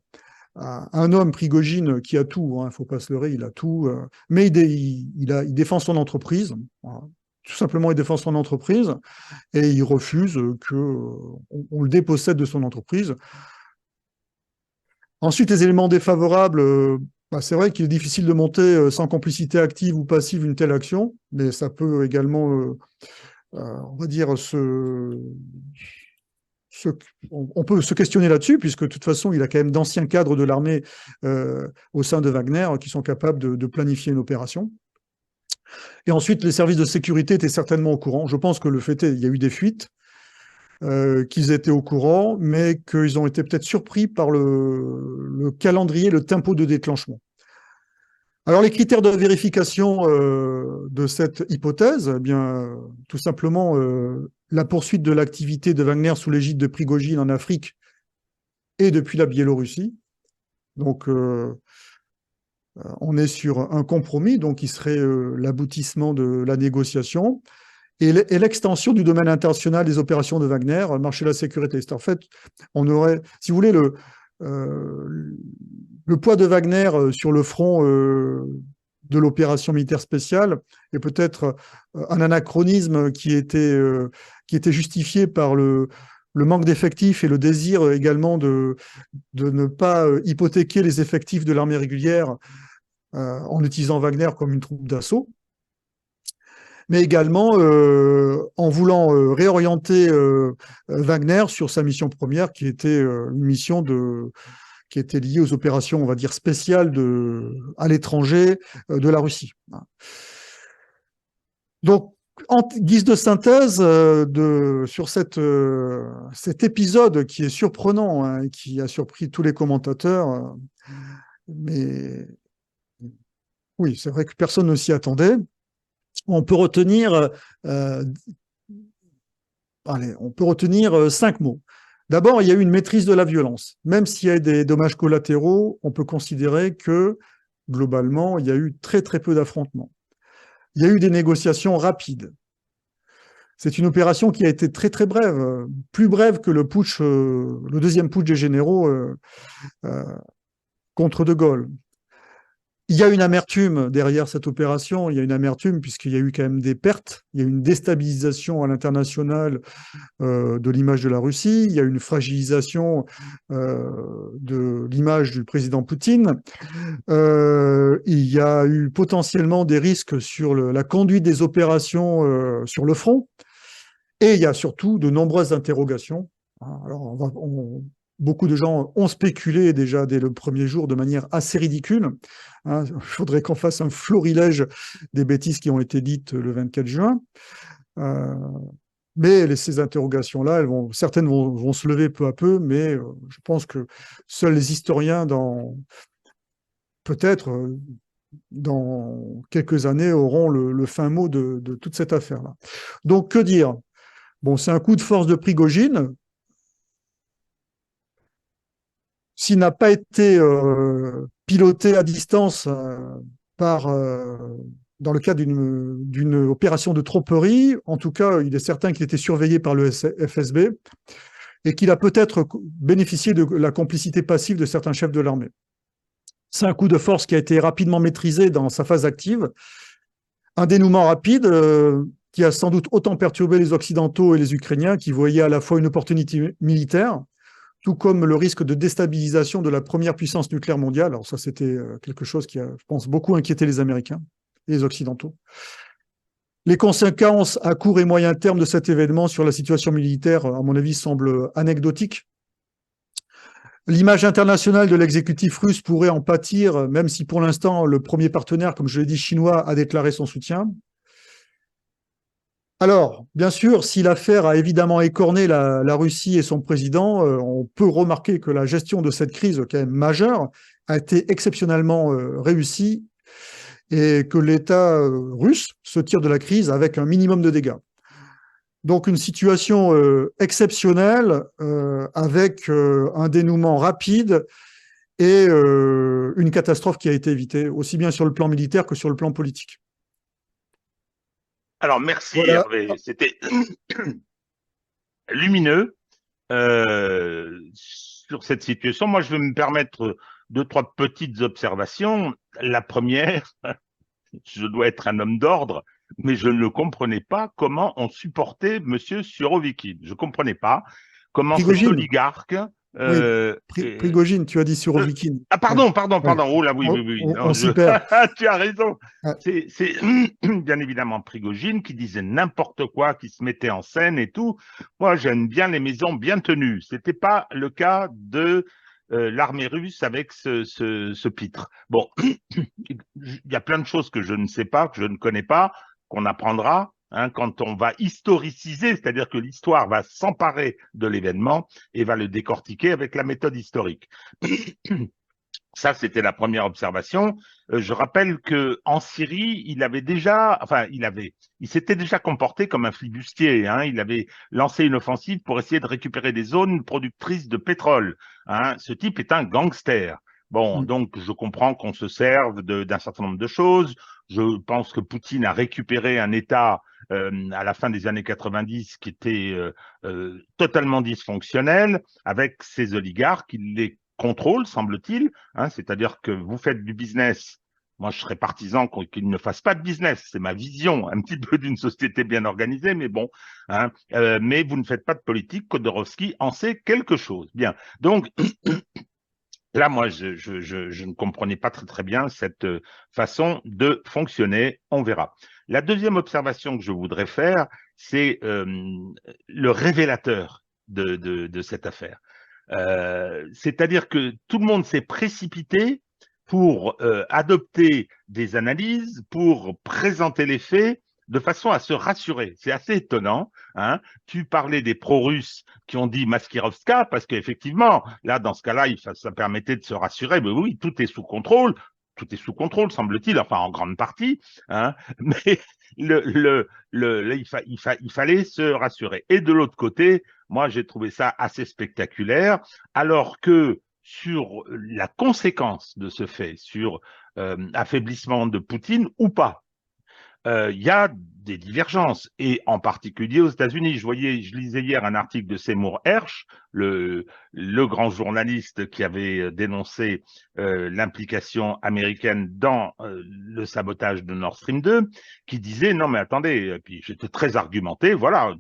un homme, Prigojine, qui a tout, il ne faut pas se leurrer, il a tout, mais il défend son entreprise, voilà. Tout simplement, il défend son entreprise et il refuse qu'on le dépossède de son entreprise. Ensuite, les éléments défavorables, c'est vrai qu'il est difficile de monter sans complicité active ou passive une telle action, mais ça peut également, on va dire, on peut se questionner là-dessus, puisque de toute façon, il a quand même d'anciens cadres de l'armée au sein de Wagner qui sont capables de planifier une opération. Et ensuite, les services de sécurité étaient certainement au courant. Je pense que le fait est, il y a eu des fuites, qu'ils étaient au courant, mais qu'ils ont été peut-être surpris par le calendrier, le tempo de déclenchement. Alors, les critères de vérification de cette hypothèse, eh bien, tout simplement, la poursuite de l'activité de Wagner sous l'égide de Prigojine en Afrique et depuis la Biélorussie. Donc, on est sur un compromis, donc qui serait l'aboutissement de la négociation, et l'extension du domaine international des opérations de Wagner, marché de la sécurité. En fait, on aurait, si vous voulez, le poids de Wagner sur le front de l'opération militaire spéciale est peut-être un anachronisme qui était justifié par le manque d'effectifs et le désir également de ne pas hypothéquer les effectifs de l'armée régulière en utilisant Wagner comme une troupe d'assaut, mais également en voulant réorienter Wagner sur sa mission première, qui était une mission qui était liée aux opérations, on va dire, spéciales à l'étranger de la Russie. Donc, en guise de synthèse sur cet épisode qui est surprenant, hein, qui a surpris tous les commentateurs, mais oui, c'est vrai que personne ne s'y attendait. On peut retenir, on peut retenir 5 mots. D'abord, il y a eu une maîtrise de la violence. Même s'il y a des dommages collatéraux, on peut considérer que, globalement, il y a eu très très peu d'affrontements. Il y a eu des négociations rapides. C'est une opération qui a été très très brève, plus brève que le deuxième putsch des généraux contre De Gaulle. Il y a une amertume derrière cette opération, il y a une amertume puisqu'il y a eu quand même des pertes, il y a eu une déstabilisation à l'international de l'image de la Russie, il y a eu une fragilisation de l'image du président Poutine, il y a eu potentiellement des risques sur la conduite des opérations sur le front, et il y a surtout de nombreuses interrogations. Alors, beaucoup de gens ont spéculé déjà dès le premier jour de manière assez ridicule. Il faudrait qu'on fasse un florilège des bêtises qui ont été dites le 24 juin. Mais ces interrogations-là, certaines vont se lever peu à peu, mais je pense que seuls les historiens, peut-être dans quelques années, auront le fin mot de toute cette affaire-là. Donc, que dire? Bon, c'est un coup de force de Prigojine. S'il n'a pas été piloté à distance dans le cadre d'une opération de tromperie, en tout cas, il est certain qu'il était surveillé par le FSB et qu'il a peut-être bénéficié de la complicité passive de certains chefs de l'armée. C'est un coup de force qui a été rapidement maîtrisé dans sa phase active. Un dénouement rapide qui a sans doute autant perturbé les Occidentaux et les Ukrainiens qui voyaient à la fois une opportunité militaire, tout comme le risque de déstabilisation de la première puissance nucléaire mondiale. Alors ça, c'était quelque chose qui a, je pense, beaucoup inquiété les Américains et les Occidentaux. Les conséquences à court et moyen terme de cet événement sur la situation militaire, à mon avis, semblent anecdotiques. L'image internationale de l'exécutif russe pourrait en pâtir, même si pour l'instant, le premier partenaire, comme je l'ai dit, chinois, a déclaré son soutien. Alors, bien sûr, si l'affaire a évidemment écorné la Russie et son président, on peut remarquer que la gestion de cette crise, quand même majeure, a été exceptionnellement réussie et que l'État russe se tire de la crise avec un minimum de dégâts. Donc, une situation exceptionnelle avec un dénouement rapide et une catastrophe qui a été évitée, aussi bien sur le plan militaire que sur le plan politique. Alors, merci Voilà. Hervé, c'était lumineux sur cette situation. Moi, je vais me permettre deux, trois petites observations. La première, je dois être un homme d'ordre, mais je ne comprenais pas comment on supportait Monsieur Surovikin. Je ne comprenais pas comment cet Prigogine, oligarque oui, euh, Prigogine, tu as dit euh, Surovikin. ah, Ouais, pardon. ouais. Oh là, oui, On, oui, oui. on- Non, on s'y perd. tu as raison. Ouais. C'est bien évidemment Prigogine qui disait n'importe quoi, qui se mettait en scène et tout. Moi, j'aime bien les maisons bien tenues. C'était pas le cas de l'armée russe avec ce pitre. Bon, il y a plein de choses que je ne sais pas, que je ne connais pas, qu'on apprendra. Hein, quand on va historiciser, c'est-à-dire que l'histoire va s'emparer de l'événement et va le décortiquer avec la méthode historique. Ça, c'était la première observation. Je rappelle que en Syrie, il s'était déjà comporté comme un flibustier. Hein. Il avait lancé une offensive pour essayer de récupérer des zones productrices de pétrole. Hein. Ce type est un gangster. Bon, Mm. donc je comprends qu'on se serve d'un certain nombre de choses. Je pense que Poutine a récupéré un État à la fin des années 90 qui était totalement dysfonctionnel avec ses oligarques. Il les contrôle, semble-t-il. Hein, c'est-à-dire que vous faites du business. Moi, je serais partisan qu'il ne fasse pas de business. C'est ma vision, un petit peu d'une société bien organisée, mais bon. Hein, mais vous ne faites pas de politique. Khodorkovsky en sait quelque chose. Bien. Donc, là, moi, je ne comprenais pas très bien cette façon de fonctionner. On verra. La deuxième observation que je voudrais faire, c'est le révélateur de cette affaire. C'est-à-dire que tout le monde s'est précipité pour adopter des analyses, pour présenter les faits de façon à se rassurer. C'est assez étonnant. Hein. Tu parlais des pro-russes qui ont dit Maskirovska, parce qu'effectivement, là, dans ce cas-là, ça permettait de se rassurer. Mais oui, tout est sous contrôle. Tout est sous contrôle, semble-t-il, enfin en grande partie. Hein. Mais il fallait se rassurer. Et de l'autre côté, moi, j'ai trouvé ça assez spectaculaire, alors que sur la conséquence de ce fait, sur affaiblissement de Poutine ou pas, il y a des divergences, et en particulier aux États-Unis. Je lisais hier un article de Seymour Hersh, le grand journaliste qui avait dénoncé l'implication américaine dans le sabotage de Nord Stream 2, qui disait non mais attendez, et puis j'étais très argumenté, voilà,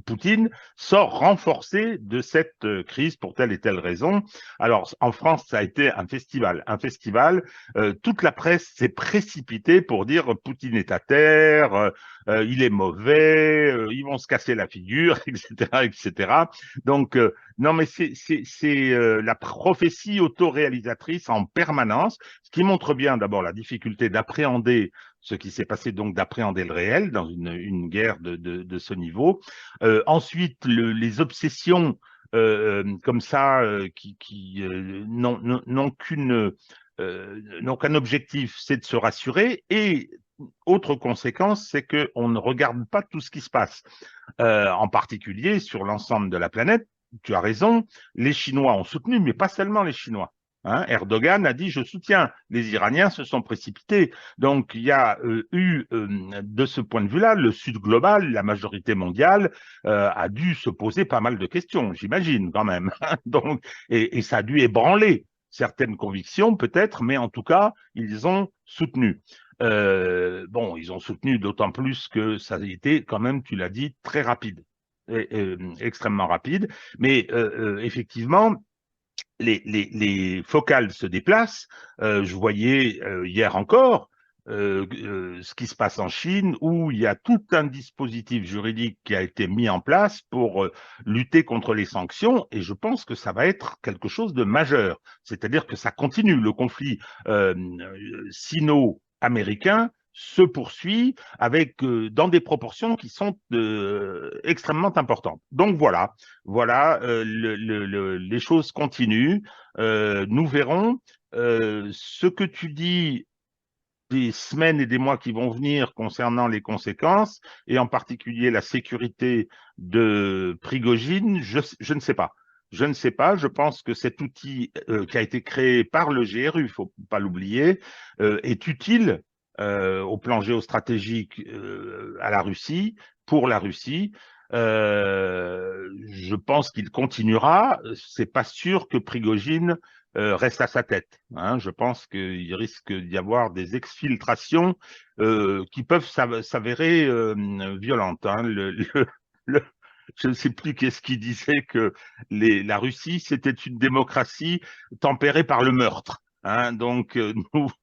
Poutine sort renforcé de cette crise pour telle et telle raison. Alors en France, ça a été un festival. Toute la presse s'est précipitée pour dire Poutine est à terre, il est mauvais, ils vont se casser la figure, etc., etc. Donc, non, mais c'est la prophétie autoréalisatrice en permanence, ce qui montre bien d'abord la difficulté d'appréhender ce qui s'est passé, donc d'appréhender le réel dans une guerre de ce niveau. Ensuite, les obsessions comme ça qui n'ont qu'un objectif, c'est de se rassurer. Et autre conséquence, c'est qu'on ne regarde pas tout ce qui se passe, en particulier sur l'ensemble de la planète. Tu as raison, les Chinois ont soutenu, mais pas seulement les Chinois. Hein, Erdogan a dit je soutiens, les Iraniens se sont précipités. Donc il y a eu de ce point de vue-là, le Sud global, la majorité mondiale a dû se poser pas mal de questions, j'imagine quand même. Donc, et ça a dû ébranler certaines convictions peut-être, mais en tout cas ils ont soutenu. Bon, ils ont soutenu d'autant plus que ça a été quand même, tu l'as dit, très rapide, extrêmement rapide. Mais effectivement, les focales se déplacent. Je voyais hier encore ce qui se passe en Chine, où il y a tout un dispositif juridique qui a été mis en place pour lutter contre les sanctions, et je pense que ça va être quelque chose de majeur. C'est-à-dire que ça continue. Le conflit sino-américain se poursuit avec dans des proportions qui sont extrêmement importantes. Donc voilà, les choses continuent. Nous verrons. Ce que tu dis des semaines et des mois qui vont venir concernant les conséquences, et en particulier la sécurité de Prigogine, je ne sais pas. Je ne sais pas, je pense que cet outil qui a été créé par le GRU, il ne faut pas l'oublier, est utile au plan géostratégique à la Russie, pour la Russie. Je pense qu'il continuera. C'est pas sûr que Prigogine reste à sa tête. Hein. Je pense qu'il risque d'y avoir des exfiltrations qui peuvent s'avérer violentes. Hein. Le, je ne sais plus qu'est-ce qui disait que la Russie, c'était une démocratie tempérée par le meurtre. Hein. Donc,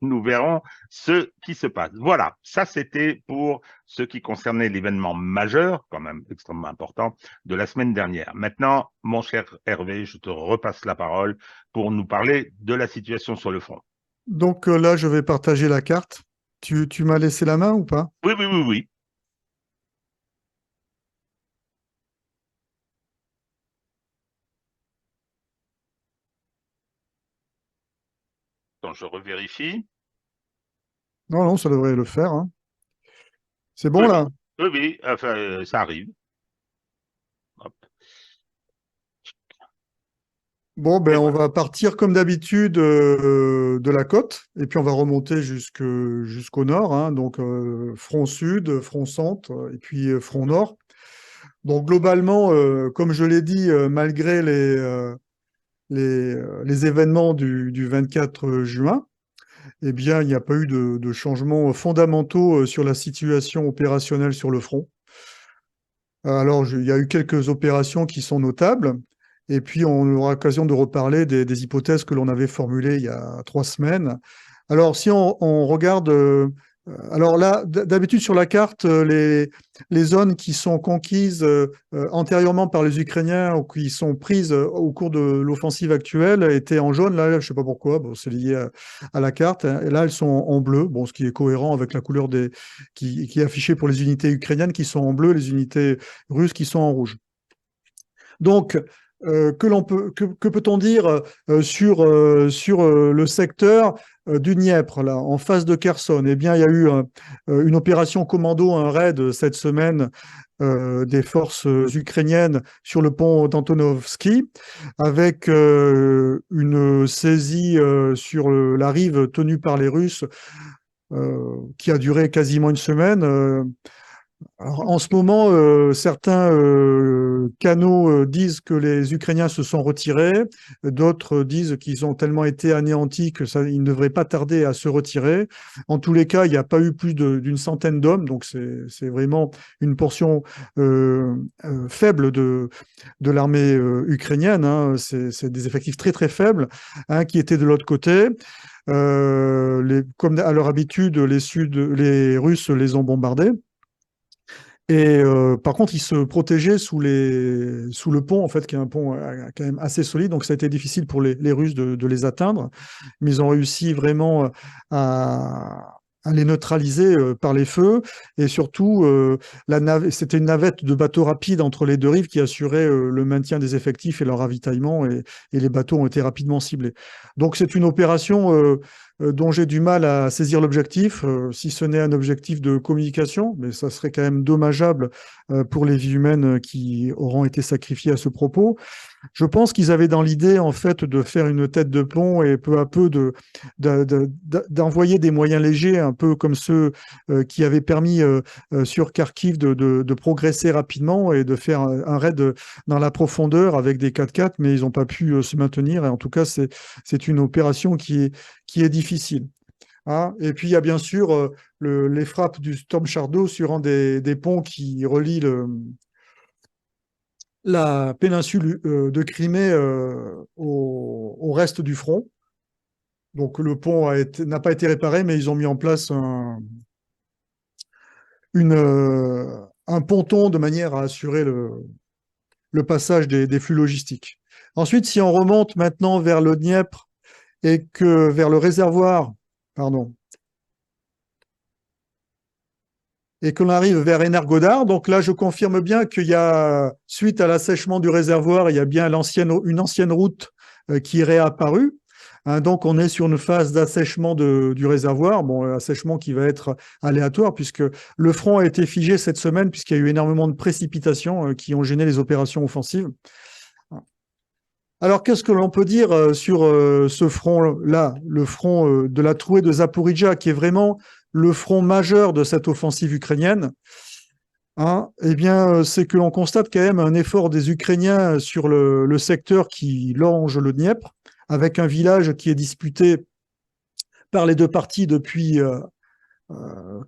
nous verrons ce qui se passe. Voilà, ça c'était pour ce qui concernait l'événement majeur, quand même extrêmement important, de la semaine dernière. Maintenant, mon cher Hervé, je te repasse la parole pour nous parler de la situation sur le front. Donc là, je vais partager la carte. Tu m'as laissé la main ou pas? Oui, oui, oui, oui. Donc, je revérifie. Non, non, ça devrait le faire, hein. C'est bon Oui, là? oui, oui, oui, enfin, ça arrive. Hop. Bon, ben Et on voilà. va partir comme d'habitude de la côte et puis on va remonter jusqu'au nord, hein. Donc front sud, front centre et puis front nord. Donc globalement, comme je l'ai dit, malgré les événements du 24 juin, eh bien, il n'y a pas eu de changements fondamentaux sur la situation opérationnelle sur le front. Alors, il y a eu quelques opérations qui sont notables, et puis on aura l'occasion de reparler des hypothèses que l'on avait formulées il y a 3 semaines. Alors, si on regarde, alors là, d'habitude sur la carte, les zones qui sont conquises antérieurement par les Ukrainiens ou qui sont prises au cours de l'offensive actuelle étaient en jaune. Là, je ne sais pas pourquoi, bon, c'est lié à la carte. Et là, elles sont en bleu, bon, ce qui est cohérent avec la couleur qui est affichée pour les unités ukrainiennes qui sont en bleu, les unités russes qui sont en rouge. Donc, que peut-on dire sur le secteur du Dniepr, là, en face de Kherson? Eh bien, il y a eu une opération commando, un raid cette semaine des forces ukrainiennes sur le pont d'Antonovski, avec une saisie sur la rive tenue par les Russes qui a duré quasiment une semaine. Alors, en ce moment, certains canaux disent que les Ukrainiens se sont retirés, d'autres disent qu'ils ont tellement été anéantis que ils ne devraient pas tarder à se retirer. En tous les cas, il n'y a pas eu plus d'une centaine d'hommes, donc c'est vraiment une portion faible de l'armée ukrainienne. Hein. C'est des effectifs très très faibles hein, qui étaient de l'autre côté. Comme à leur habitude, les Russes les ont bombardés. Et par contre, ils se protégeaient sous le pont, en fait, qui est un pont quand même assez solide. Donc, ça a été difficile pour les Russes de les atteindre. Mais ils ont réussi vraiment à les neutraliser par les feux. Et surtout, c'était une navette de bateaux rapides entre les deux rives qui assurait le maintien des effectifs et leur ravitaillement. Et les bateaux ont été rapidement ciblés. Donc, c'est une opération dont j'ai du mal à saisir l'objectif, si ce n'est un objectif de communication, mais ça serait quand même dommageable pour les vies humaines qui auront été sacrifiées à ce propos. Je pense qu'ils avaient dans l'idée, en fait, de faire une tête de pont et peu à peu d'envoyer des moyens légers, un peu comme ceux qui avaient permis sur Kharkiv de progresser rapidement et de faire un raid dans la profondeur avec des 4x4, mais ils n'ont pas pu se maintenir. Et en tout cas, c'est une opération qui est difficile. Hein. Et puis, il y a bien sûr les frappes du Storm Shadow sur un des ponts qui relie la péninsule de Crimée au reste du front. Donc le pont n'a pas été réparé, mais ils ont mis en place un ponton de manière à assurer le passage des flux logistiques. Ensuite, si on remonte maintenant vers le Dniepr et que vers le réservoir, pardon, et qu'on arrive vers Energodar. Donc là, je confirme bien qu'il y a, suite à l'assèchement du réservoir, il y a bien une ancienne route qui est réapparue. Hein, donc on est sur une phase d'assèchement du réservoir, bon, assèchement qui va être aléatoire puisque le front a été figé cette semaine puisqu'il y a eu énormément de précipitations qui ont gêné les opérations offensives. Alors, qu'est-ce que l'on peut dire sur ce front-là, le front de la trouée de Zaporizhzhia, qui est vraiment le front majeur de cette offensive ukrainienne? Hein, eh bien, c'est que l'on constate quand même un effort des Ukrainiens sur le secteur qui longe le Dniepr, avec un village qui est disputé par les deux parties depuis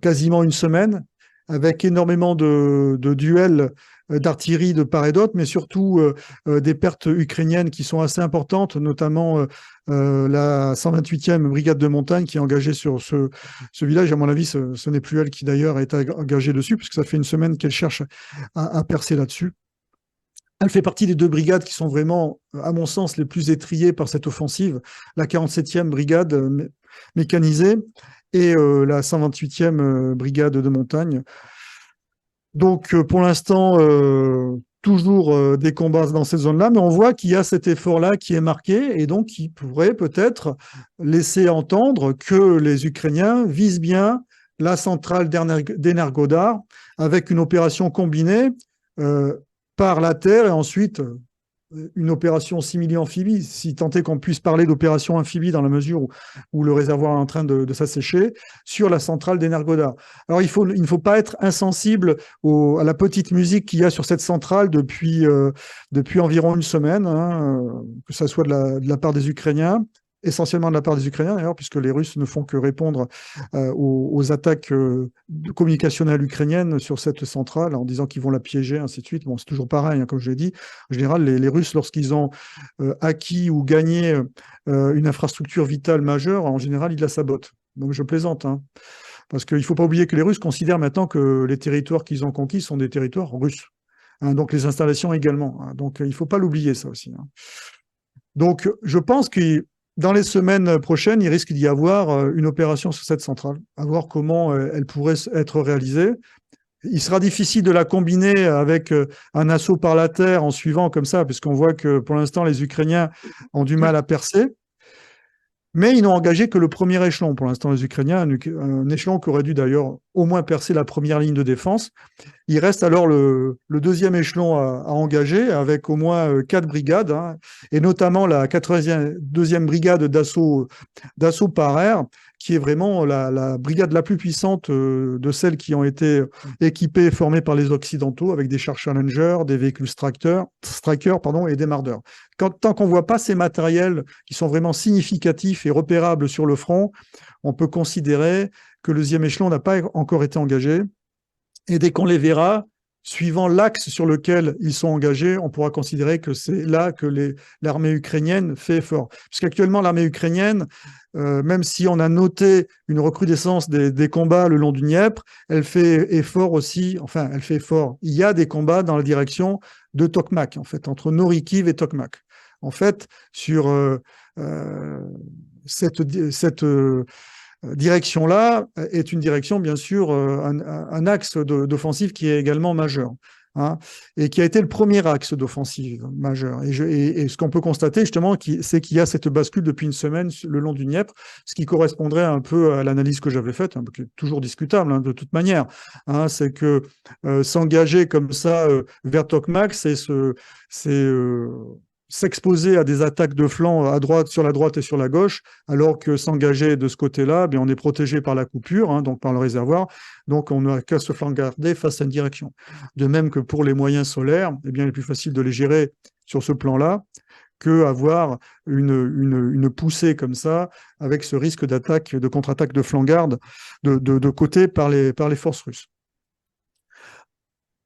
quasiment une semaine, avec énormément de duels d'artillerie de part et d'autre, mais surtout des pertes ukrainiennes qui sont assez importantes, notamment la 128e brigade de montagne qui est engagée sur ce village. À mon avis, ce n'est plus elle qui d'ailleurs est engagée dessus, puisque ça fait une semaine qu'elle cherche à percer là-dessus. Elle fait partie des deux brigades qui sont vraiment, à mon sens, les plus étriées par cette offensive, la 47e brigade mécanisée et la 128e brigade de montagne. Donc, pour l'instant, toujours des combats dans cette zone-là, mais on voit qu'il y a cet effort-là qui est marqué et donc qui pourrait peut-être laisser entendre que les Ukrainiens visent bien la centrale d'Energodar avec une opération combinée par la terre et ensuite une opération simili-amphibie, si tant est qu'on puisse parler d'opération amphibie dans la mesure où le réservoir est en train de s'assécher, sur la centrale d'Energodar. Alors, il ne faut pas être insensible à la petite musique qu'il y a sur cette centrale depuis environ une semaine, hein, que ça soit de la part des Ukrainiens, essentiellement de la part des Ukrainiens d'ailleurs, puisque les Russes ne font que répondre aux attaques communicationnelles ukrainiennes sur cette centrale en disant qu'ils vont la piéger, ainsi de suite. Bon, c'est toujours pareil, hein, comme je l'ai dit. En général, les Russes, lorsqu'ils ont acquis ou gagné une infrastructure vitale majeure, en général, ils la sabotent. Donc je plaisante, hein, parce qu'il ne faut pas oublier que les Russes considèrent maintenant que les territoires qu'ils ont conquis sont des territoires russes. Hein, donc les installations également. Hein, donc il ne faut pas l'oublier, ça aussi. Hein. Donc je pense que dans les semaines prochaines, il risque d'y avoir une opération sur cette centrale, à voir comment elle pourrait être réalisée. Il sera difficile de la combiner avec un assaut par la terre en suivant comme ça, puisqu'on voit que pour l'instant, les Ukrainiens ont du mal à percer. Mais ils n'ont engagé que le premier échelon. Pour l'instant, les Ukrainiens, un échelon qui aurait dû d'ailleurs au moins percer la première ligne de défense. Il reste alors le deuxième échelon à engager, avec au moins 4 brigades, hein, et notamment la 82e brigade d'assaut par air, qui est vraiment la brigade la plus puissante de celles qui ont été équipées et formées par les Occidentaux, avec des chars Challenger, des véhicules Striker, et des Marder. Tant qu'on ne voit pas ces matériels qui sont vraiment significatifs et repérables sur le front, on peut considérer que le deuxième échelon n'a pas encore été engagé. Et dès qu'on les verra, suivant l'axe sur lequel ils sont engagés, on pourra considérer que c'est là que l'armée ukrainienne fait effort. Puisqu'actuellement, l'armée ukrainienne, même si on a noté une recrudescence des combats le long du Dniepr, elle fait effort aussi, enfin, elle fait effort. Il y a des combats dans la direction de Tokmak, en fait, entre Norikiv et Tokmak. En fait, sur cette direction-là est une direction, bien sûr, un axe d'offensive qui est également majeur, hein, et qui a été le premier axe d'offensive majeur. Et ce qu'on peut constater, justement, c'est qu'il y a cette bascule depuis une semaine le long du Dniepr, ce qui correspondrait un peu à l'analyse que j'avais faite, hein, qui est toujours discutable, hein, de toute manière. Hein, c'est que s'engager comme ça vers Tokmak, c'est s'exposer à des attaques de flanc à droite, sur la droite et sur la gauche, alors que s'engager de ce côté-là, on est protégé par la coupure, hein, donc par le réservoir, donc on n'a qu'à se flancarder face à une direction. De même que pour les moyens solaires, il est plus facile de les gérer sur ce plan-là qu'avoir une poussée comme ça, avec ce risque d'attaque, de contre-attaque de flanc-garde de côté par les forces russes.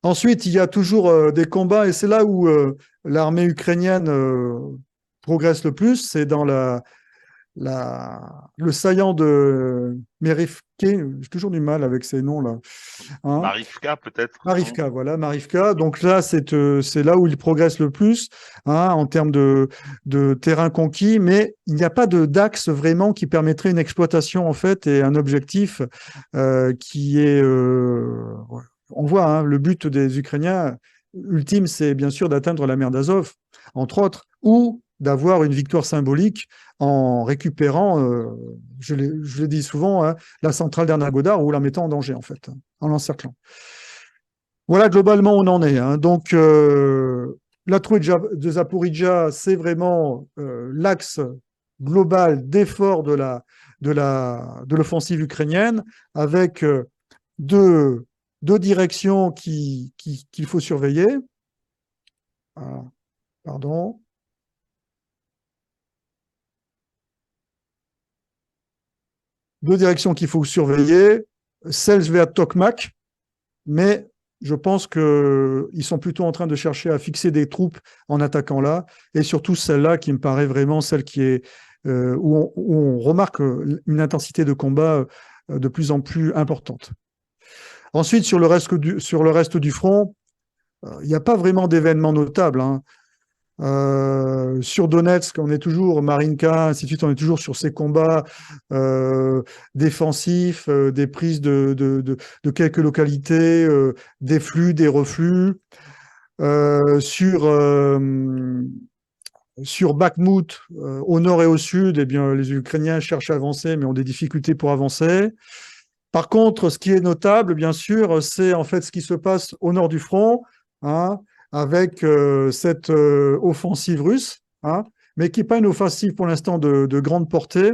Ensuite, il y a toujours des combats, et c'est là où l'armée ukrainienne progresse le plus, c'est dans le saillant de Merivke, j'ai toujours du mal avec ces noms-là. Hein, Marivka, peut-être. Marivka, voilà, Marivka. Donc là, c'est là où il progresse le plus, hein, en termes de terrain conquis, mais il n'y a pas d'axe vraiment qui permettrait une exploitation, en fait, et un objectif qui est... On voit, hein, le but des Ukrainiens ultime, c'est bien sûr d'atteindre la mer d'Azov, entre autres, ou d'avoir une victoire symbolique en récupérant, je l'ai dit souvent, hein, la centrale d'Energodar, ou la mettant en danger, en fait, en l'encerclant. Voilà globalement où on en est. Hein. Donc, la trouée de Zaporizhzhia, c'est vraiment l'axe global d'effort de l'offensive ukrainienne, avec deux directions qu'il faut surveiller. Pardon. deux directions qu'il faut surveiller, celle vers Tokmak, mais je pense qu'ils sont plutôt en train de chercher à fixer des troupes en attaquant là, et surtout celle-là qui me paraît vraiment celle qui est où on remarque une intensité de combat de plus en plus importante. Ensuite, sur le reste du front, il n'y a pas vraiment d'événements notables, hein. Sur Donetsk, on est toujours, Marinka, ainsi de suite, on est toujours sur ces combats défensifs, des prises de quelques localités, des flux, des reflux. Sur Bakhmut, au nord et au sud, eh bien, les Ukrainiens cherchent à avancer, mais ont des difficultés pour avancer. Par contre, ce qui est notable, bien sûr, c'est en fait ce qui se passe au nord du front, hein, avec cette offensive russe, hein, mais qui n'est pas une offensive pour l'instant de grande portée,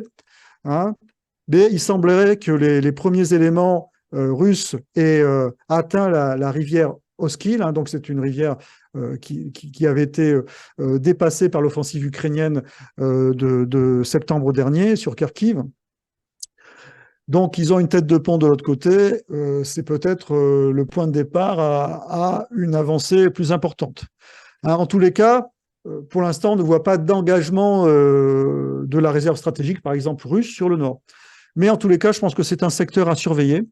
hein. Mais il semblerait que les premiers éléments russes aient atteint la rivière Oskil, hein, donc c'est une rivière qui avait été dépassée par l'offensive ukrainienne de septembre dernier sur Kharkiv. Donc, ils ont une tête de pont de l'autre côté. C'est peut-être le point de départ à une avancée plus importante. Hein, en tous les cas, pour l'instant, on ne voit pas d'engagement de la réserve stratégique, par exemple russe, sur le nord. Mais en tous les cas, je pense que c'est un secteur à surveiller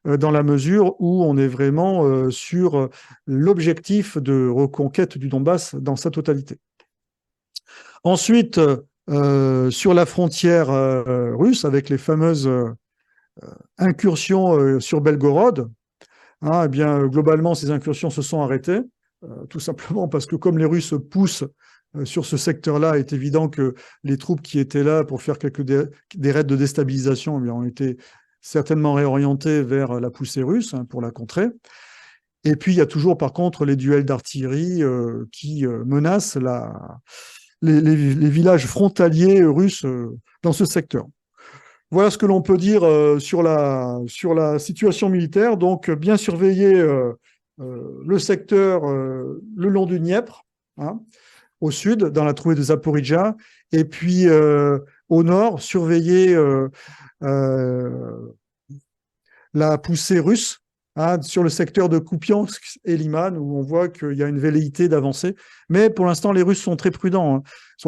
dans la mesure où on est vraiment sur l'objectif de reconquête du Donbass dans sa totalité. Ensuite, sur la frontière russe, avec les fameuses incursions sur Belgorod, hein, eh bien, globalement, ces incursions se sont arrêtées, tout simplement parce que comme les Russes poussent sur ce secteur-là, il est évident que les troupes qui étaient là pour faire des raids de déstabilisation eh bien, ont été certainement réorientées vers la poussée russe, hein, pour la contrer. Et puis, il y a toujours, par contre, les duels d'artillerie qui menacent les villages frontaliers russes dans ce secteur. Voilà ce que l'on peut dire sur la situation militaire. Donc, bien surveiller le secteur le long du Dniepr, hein, au sud, dans la trouée de Zaporijjia, et puis au nord, surveiller la poussée russe, hein, sur le secteur de Kupiansk et Liman, où on voit qu'il y a une velléité d'avancer. Mais pour l'instant, les Russes sont très prudents, hein,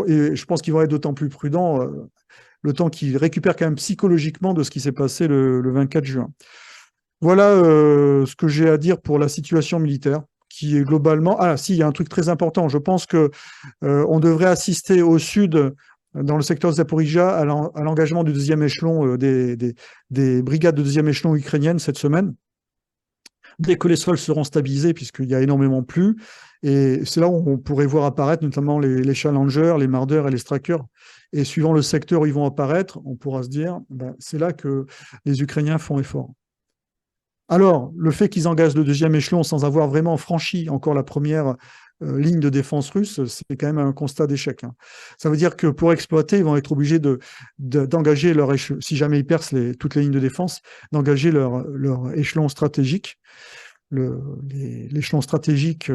et je pense qu'ils vont être d'autant plus prudents le temps qu'ils récupèrent quand même psychologiquement de ce qui s'est passé le 24 juin. Voilà ce que j'ai à dire pour la situation militaire, qui est globalement... Ah si, il y a un truc très important. Je pense qu'on devrait assister au sud, dans le secteur de Zaporijjia, à l'engagement du deuxième échelon, des brigades de deuxième échelon ukrainiennes cette semaine, dès que les sols seront stabilisés, puisqu'il y a énormément plu. Et c'est là où on pourrait voir apparaître notamment les challengers, les mardeurs et les strikers. Et suivant le secteur où ils vont apparaître, on pourra se dire, ben, c'est là que les Ukrainiens font effort. Alors, le fait qu'ils engagent le deuxième échelon sans avoir vraiment franchi encore la première ligne de défense russe, c'est quand même un constat d'échec, hein. Ça veut dire que pour exploiter, ils vont être obligés d'engager leur échelon, si jamais ils percent toutes les lignes de défense, d'engager leur échelon stratégique, l'échelon stratégique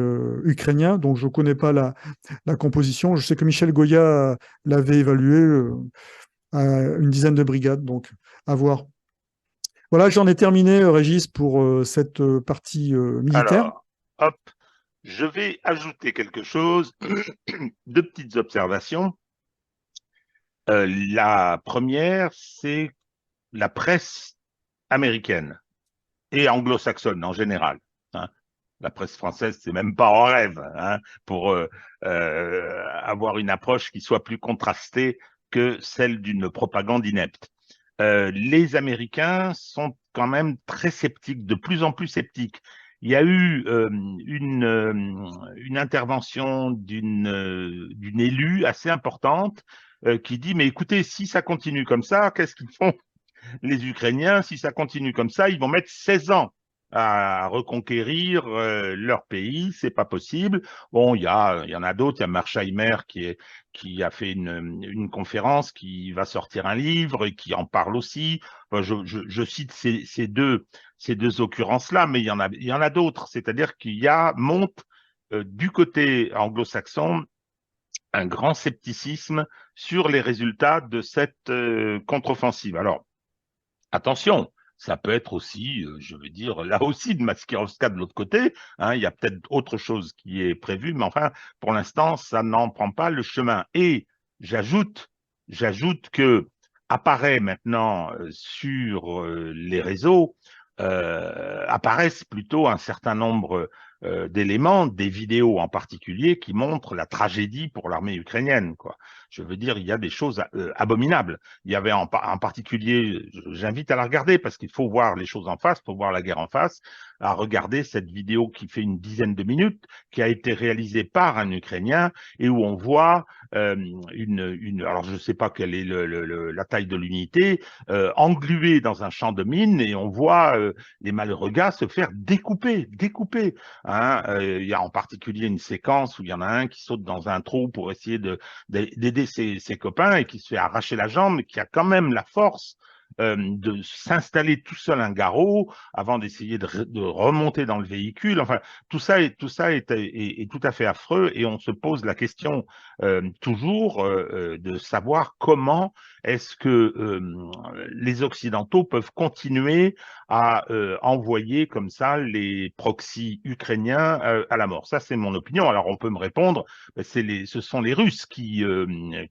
ukrainien, dont je ne connais pas la composition. Je sais que Michel Goya l'avait évalué à une dizaine de brigades, donc à voir. Voilà, j'en ai terminé, Régis, pour cette partie militaire. Alors, hop, je vais ajouter quelque chose, deux petites observations. La première, c'est la presse américaine et anglo-saxonne en général, hein. La presse française, c'est même pas en rêve, hein, pour avoir une approche qui soit plus contrastée que celle d'une propagande inepte. Les Américains sont quand même très sceptiques, de plus en plus sceptiques. Il y a eu une intervention d'une élue assez importante qui dit, mais écoutez, si ça continue comme ça, qu'est-ce qu'ils font les Ukrainiens? Si ça continue comme ça, ils vont mettre 16 ans à reconquérir leur pays, c'est pas possible. Bon, il y en a d'autres, il y a Marsheimer qui a fait une conférence, qui va sortir un livre et qui en parle aussi. Enfin, je cite ces deux occurrences-là, mais il y en a d'autres. C'est-à-dire monte du côté anglo-saxon un grand scepticisme sur les résultats de cette contre-offensive. Alors, attention, ça peut être aussi, je veux dire, là aussi de Maskirovska de l'autre côté, hein, il y a peut-être autre chose qui est prévue, mais enfin, pour l'instant, ça n'en prend pas le chemin. Et j'ajoute, j'ajoute que apparaît maintenant sur les réseaux, apparaissent plutôt un certain nombre d'éléments, des vidéos en particulier, qui montrent la tragédie pour l'armée ukrainienne, quoi. Je veux dire, il y a des choses abominables. Il y avait en particulier, j'invite à la regarder parce qu'il faut voir les choses en face, faut voir la guerre en face, à regarder cette vidéo qui fait une dizaine de minutes, qui a été réalisée par un Ukrainien et où on voit alors je ne sais pas quelle est la taille de l'unité, engluée dans un champ de mines et on voit les malheureux gars se faire découper. Hein. Il y a en particulier une séquence où il y en a un qui saute dans un trou pour essayer d'aider ses copains et qui se fait arracher la jambe, mais qui a quand même la force de s'installer tout seul un garrot avant d'essayer de remonter dans le véhicule. Enfin, tout ça est tout à fait affreux et on se pose la question toujours de savoir comment est-ce que les Occidentaux peuvent continuer à envoyer comme ça les proxys ukrainiens à la mort. Ça, c'est mon opinion. Alors, on peut me répondre, ce sont les Russes qui les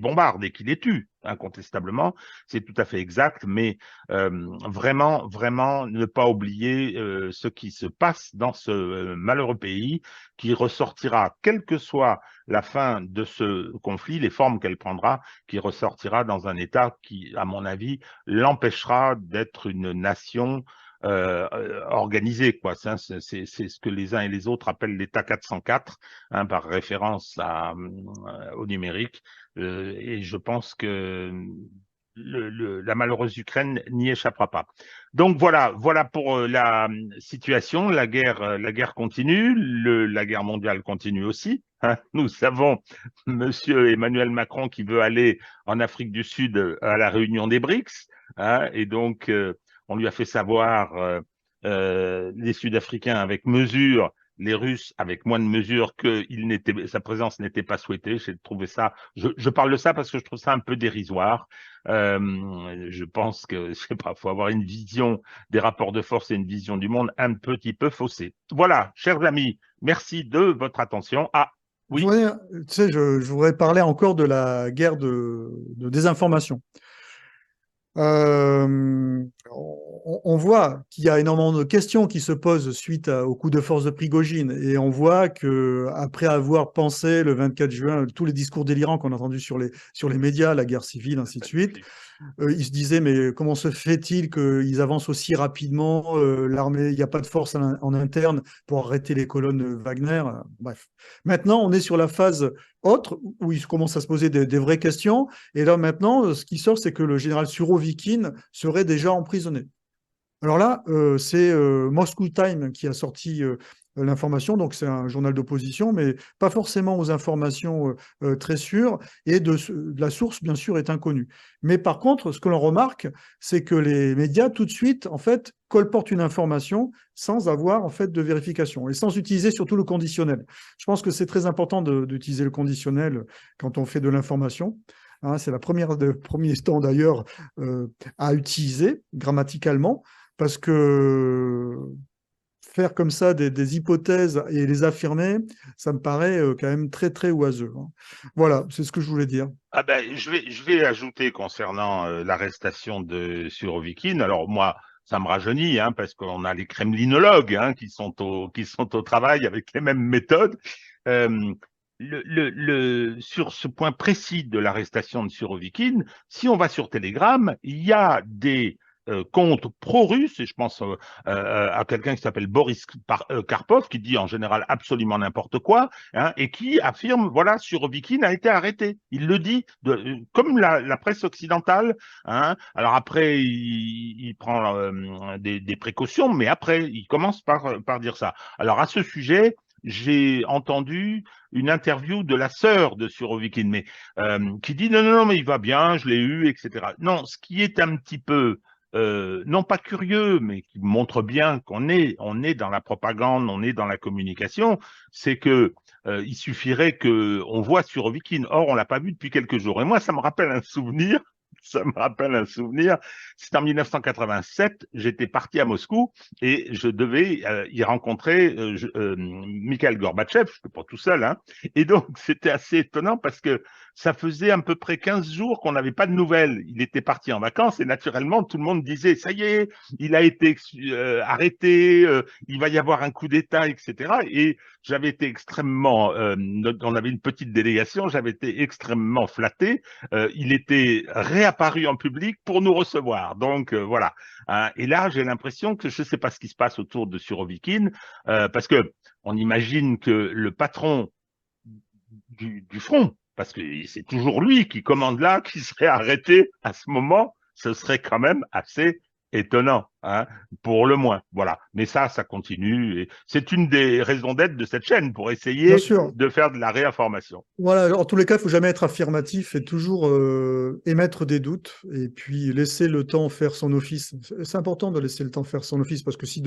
bombardent et qui les tuent, incontestablement. C'est tout à fait exact, mais vraiment, vraiment, ne pas oublier ce qui se passe dans ce malheureux pays qui ressortira, quelle que soit la fin de ce conflit, les formes qu'elle prendra, qui ressortira dans un État qui, à mon avis, l'empêchera d'être une nation organisée, quoi. C'est ce que les uns et les autres appellent l'État 404, hein, par référence au numérique. Et je pense que la malheureuse Ukraine n'y échappera pas. Donc voilà pour la situation. La guerre continue, la guerre mondiale continue aussi. Hein. Nous savons Monsieur Emmanuel Macron qui veut aller en Afrique du Sud à la réunion des BRICS, hein, et donc on lui a fait savoir les Sud-Africains avec mesure, les Russes avec moins de mesure, que sa présence n'était pas souhaitée. J'ai trouvé ça. Je parle de ça parce que je trouve ça un peu dérisoire. Je pense que, je sais pas, faut avoir une vision des rapports de force et une vision du monde un petit peu faussée. Voilà, chers amis, merci de votre attention. Ah, oui. Tu sais, je voudrais parler encore de la guerre de désinformation. On voit qu'il y a énormément de questions qui se posent suite au coup de force de Prigojine. Et on voit que après avoir pensé le 24 juin, tous les discours délirants qu'on a entendus sur les médias, la guerre civile, ainsi de suite, ils se disaient, mais comment se fait-il qu'ils avancent aussi rapidement, l'armée, il n'y a pas de force en interne pour arrêter les colonnes Wagner. Bref. Maintenant, on est sur la phase autre, où ils commencent à se poser des vraies questions. Et là, maintenant, ce qui sort, c'est que le général Surovikin serait déjà emprisonné. Alors là, c'est Moscow Times qui a sorti l'information, donc c'est un journal d'opposition, mais pas forcément aux informations très sûres, et de la source, bien sûr, est inconnue. Mais par contre, ce que l'on remarque, c'est que les médias, tout de suite, en fait, colportent une information sans avoir, en fait, de vérification, et sans utiliser surtout le conditionnel. Je pense que c'est très important d'utiliser le conditionnel quand on fait de l'information. Hein, c'est premier temps, d'ailleurs, à utiliser grammaticalement, parce que faire comme ça des hypothèses et les affirmer, ça me paraît quand même très, très oiseux. Hein. Voilà, c'est ce que je voulais dire. Ah ben, je vais ajouter concernant l'arrestation de Surovikin. Alors moi, ça me rajeunit, hein, parce qu'on a les kremlinologues, hein, qui sont au travail avec les mêmes méthodes. Euh, sur ce point précis de l'arrestation de Surovikin, si on va sur Telegram, il y a des comptes pro-russes, et je pense à quelqu'un qui s'appelle Boris Karpov, qui dit en général absolument n'importe quoi, hein, et qui affirme, voilà, Surovikin a été arrêté. Il le dit, comme la presse occidentale. Hein. Alors après, il prend des précautions, mais après, il commence par dire ça. Alors à ce sujet, j'ai entendu une interview de la sœur de Surovikin, mais qui dit non, mais il va bien, je l'ai eu, etc. Non, ce qui est un petit peu non pas curieux, mais qui montre bien on est dans la propagande, on est dans la communication, c'est que il suffirait qu'on voit Surovikin. Or, on l'a pas vu depuis quelques jours. Et moi, ça me rappelle un souvenir. ça me rappelle un souvenir. C'est en 1987, j'étais parti à Moscou et je devais y rencontrer Mikhail Gorbatchev, je n'étais pas tout seul, hein. Et donc c'était assez étonnant parce que ça faisait à peu près 15 jours qu'on n'avait pas de nouvelles. Il était parti en vacances et naturellement tout le monde disait ça y est, il a été arrêté, il va y avoir un coup d'État, etc. Et j'avais été extrêmement, on avait une petite délégation, j'avais été extrêmement flatté. Il était réapparu en public pour nous recevoir. Donc voilà. Hein. Et là, j'ai l'impression que je ne sais pas ce qui se passe autour de Surovikin, parce que on imagine que le patron du front, parce que c'est toujours lui qui commande là, qui serait arrêté à ce moment, ce serait quand même assez étonnant, hein, pour le moins. Voilà. Mais ça continue. Et c'est une des raisons d'être de cette chaîne pour Bien essayer sûr. de faire de la réinformation. Voilà, en tous les cas, il ne faut jamais être affirmatif et toujours émettre des doutes et puis laisser le temps faire son office. C'est important de laisser le temps faire son office parce que si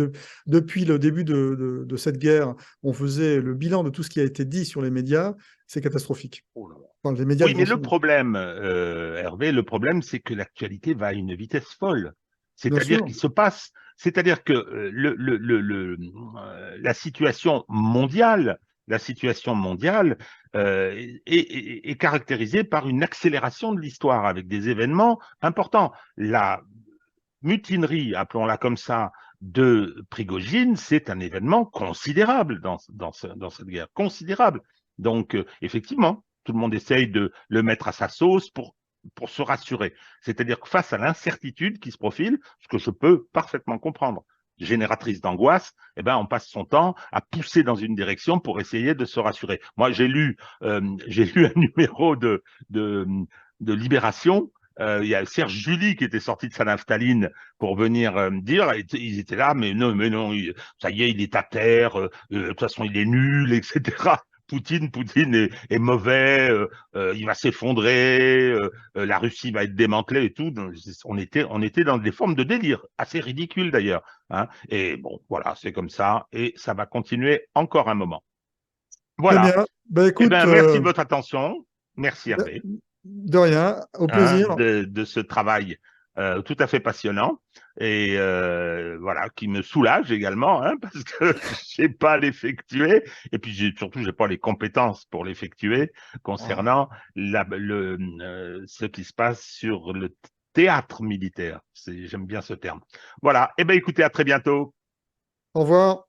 depuis le début de cette guerre, on faisait le bilan de tout ce qui a été dit sur les médias, c'est catastrophique. Oh là là. Enfin, les médias de Oui, mais le renseignement. problème, Hervé, le problème, c'est que l'actualité va à une vitesse folle. Bien C'est-à-dire sûr, qu'il se passe, c'est-à-dire que la situation mondiale est caractérisée par une accélération de l'histoire avec des événements importants. La mutinerie, appelons-la comme ça, de Prigogine, c'est un événement considérable dans cette guerre, considérable. Donc, effectivement, tout le monde essaye de le mettre à sa sauce pour se rassurer. C'est-à-dire que face à l'incertitude qui se profile, ce que je peux parfaitement comprendre, génératrice d'angoisse, eh ben, on passe son temps à pousser dans une direction pour essayer de se rassurer. Moi, j'ai lu un numéro de, de Libération. Il y a Serge July qui était sorti de sa naphtaline pour venir dire, ils étaient là, mais non, ça y est, il est à terre, de toute façon, il est nul, etc. Poutine est mauvais, il va s'effondrer, la Russie va être démantelée et tout. Donc, on était dans des formes de délire, assez ridicules d'ailleurs. Hein. Et bon, voilà, c'est comme ça, et ça va continuer encore un moment. très Voilà. bien. Ben, Eh écoute, bien, merci de votre attention. Merci Hervé, de rien, au hein, plaisir. de ce travail tout à fait passionnant et voilà, qui me soulage également, hein, parce que je n'ai pas à l'effectuer et puis surtout, j'ai pas les compétences pour l'effectuer concernant ce qui se passe sur le théâtre militaire. J'aime bien ce terme. Voilà. Eh bien, écoutez, à très bientôt. Au revoir.